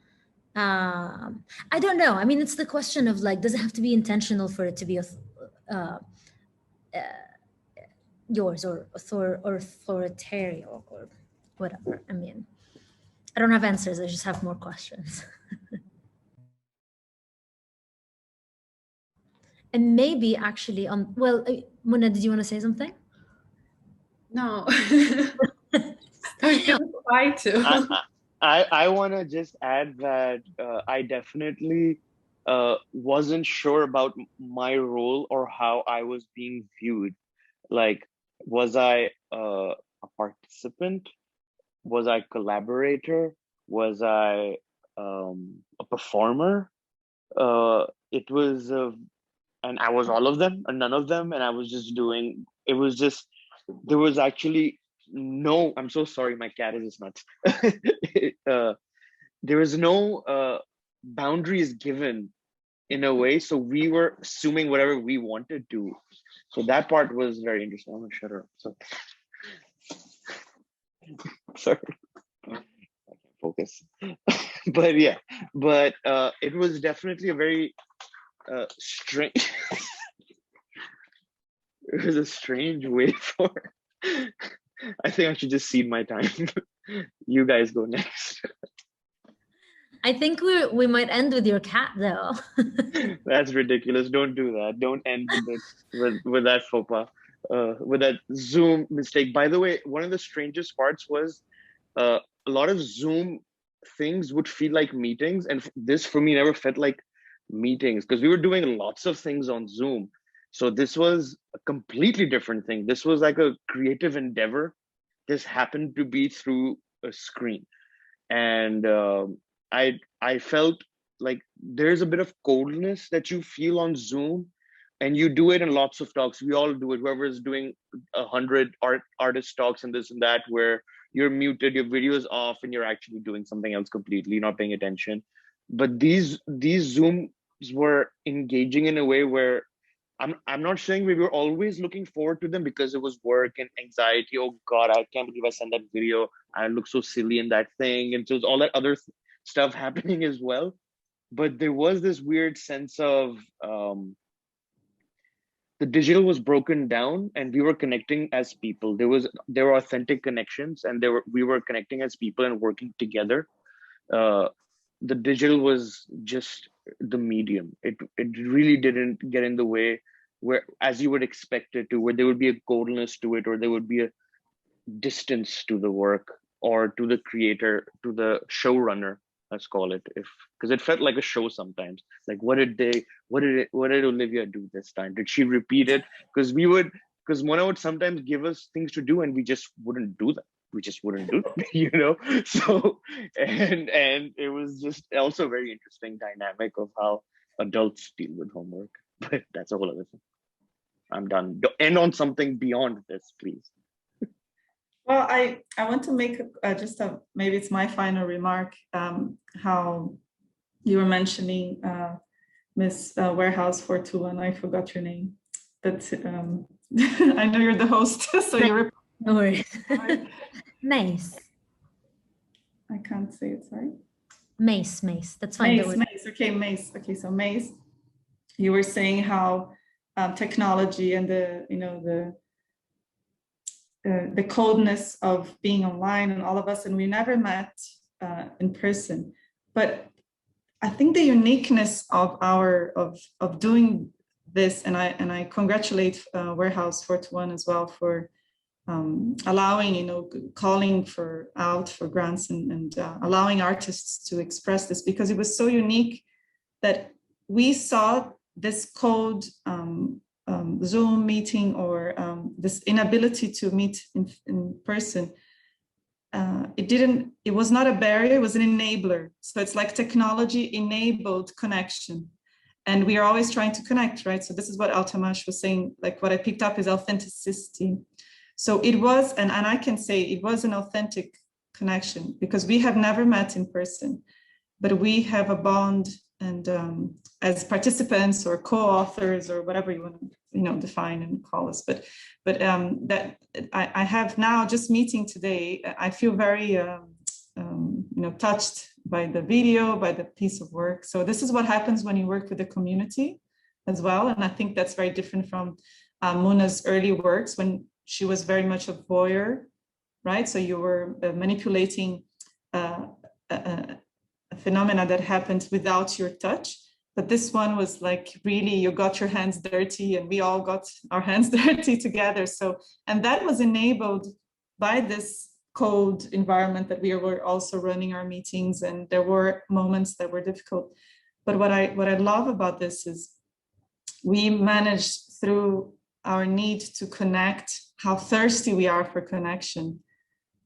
I don't know. I mean, it's the question of like, does it have to be intentional for it to be yours or authoritarian or whatever? I mean, I don't have answers. I just have more questions. And maybe actually Muna, did you want to say something? No. I try to. I want to just add that I definitely wasn't sure about my role or how I was being viewed. Like, was I a participant? Was I collaborator? Was I a performer? It was, and I was all of them or none of them, and I was just doing. It was just, there was actually no. I'm so sorry, my cat is just nuts. There was no boundaries given in a way, so we were assuming whatever we wanted to. So that part was very interesting. I'm gonna shut her up. So sorry, I can't focus. But yeah, it was definitely a very strange. It was a strange way for. I think I should just cede my time. You guys go next. I think we might end with your cat though. That's ridiculous. Don't do that. Don't end with that faux pas, with that Zoom mistake. By the way, one of the strangest parts was a lot of Zoom things would feel like meetings, and this for me never felt like meetings because we were doing lots of things on Zoom. So this was a completely different thing. This was like a creative endeavor. This happened to be through a screen, and I felt like there's a bit of coldness that you feel on Zoom, and you do it in lots of talks. We all do it. Whoever is doing 100 artist talks and this and that, where you're muted, your video is off, and you're actually doing something else completely, not paying attention. But these Zooms were engaging in a way where I'm not saying we were always looking forward to them because it was work and anxiety. Oh God, I can't believe I sent that video. I look so silly in that thing. And so it's all that other stuff happening as well. But there was this weird sense of the digital was broken down and we were connecting as people. There were authentic connections, and we were connecting as people and working together. The digital was just the medium. It really didn't get in the way, where as you would expect it to, where there would be a coldness to it, or there would be a distance to the work, or to the creator, to the showrunner, let's call it, because it felt like a show sometimes. Like, what did Olivia do this time? Did she repeat it? Because Mona would sometimes give us things to do and we just wouldn't do them. We just wouldn't do them, you know? So, and it was just also a very interesting dynamic of how adults deal with homework. But that's a whole other thing. I'm done. End on something beyond this, please. Well, I want to make maybe it's my final remark, how you were mentioning Miss Warehouse421, I forgot your name, but I know you're the host, so you're... No worries. Mace. I can't say it, sorry. Mace, that's fine. Mace, okay, Mace. Okay, so Mace, you were saying how technology and the coldness of being online and all of us, and we never met in person. But I think the uniqueness of doing this, and I congratulate Warehouse421 as well for allowing, calling out for grants and allowing artists to express this, because it was so unique that we saw this cold Zoom meeting, or this inability to meet in person. It was not a barrier, it was an enabler. So it's like technology enabled connection. And we are always trying to connect, right? So this is what Altamash was saying, like what I picked up is authenticity. So it was, and I can say it was an authentic connection, because we have never met in person, but we have a bond, and as participants or co-authors or whatever you want to, define and call us. But that I have now, just meeting today, I feel very, touched by the video, by the piece of work. So this is what happens when you work with the community as well. And I think that's very different from Muna's early works, when she was very much a voyeur, right? So you were manipulating a phenomena that happened without your touch. But this one was like, really, you got your hands dirty, and we all got our hands dirty together. So, and that was enabled by this cold environment that we were also running our meetings, and there were moments that were difficult. But what I love about this is we managed, through our need to connect, how thirsty we are for connection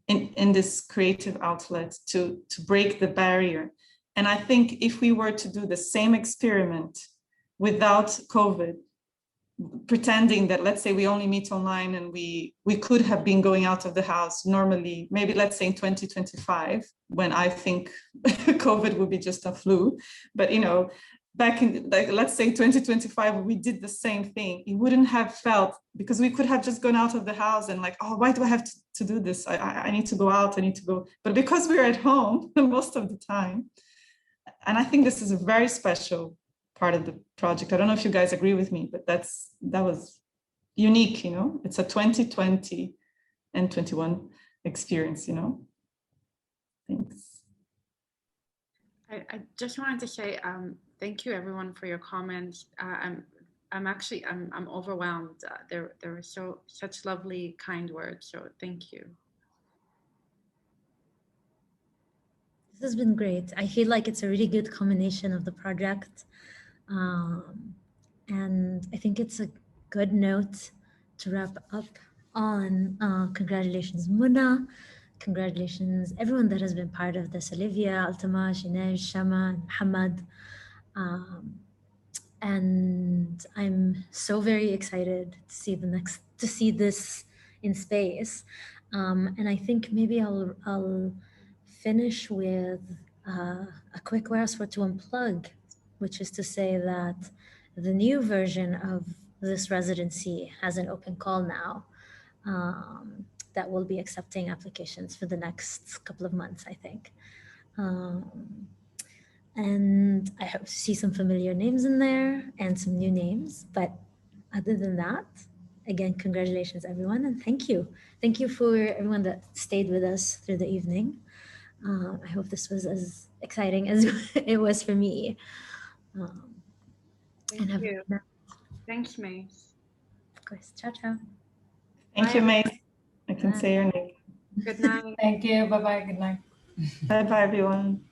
in this creative outlet, to break the barrier. And I think if we were to do the same experiment without COVID, pretending that, let's say, we only meet online, and we could have been going out of the house normally, maybe let's say in 2025, when I think COVID would be just a flu, but back in, like, let's say 2025, we did the same thing, it wouldn't have felt, because we could have just gone out of the house and like, oh, why do I have to do this? I need to go out, I need to go. But because we're at home most of the time, and I think this is a very special part of the project. I don't know if you guys agree with me, but that was unique, it's a 2020 and 21 experience, Thanks. I just wanted to say thank you everyone for your comments. I'm overwhelmed. There were such lovely, kind words. So thank you. This has been great. I feel like it's a really good combination of the project. And I think it's a good note to wrap up on. Congratulations, Muna. Congratulations, everyone that has been part of this: Olivia, Altamash, Ayyash, Shama, and Muhammad. And I'm so very excited to see this in space. And I think maybe I'll finish with a quick Warehouse421 plug, which is to say that the new version of this residency has an open call now that will be accepting applications for the next couple of months, I think. And I hope to see some familiar names in there and some new names. But other than that, again, congratulations, everyone, and thank you. Thank you for everyone that stayed with us through the evening. I hope this was as exciting as it was for me. Thank you. Thanks, Mace. Of course. Ciao, ciao. Thank you, Mace. I can say your name. Good night. Thank you. Bye-bye. Good night. Bye-bye, everyone.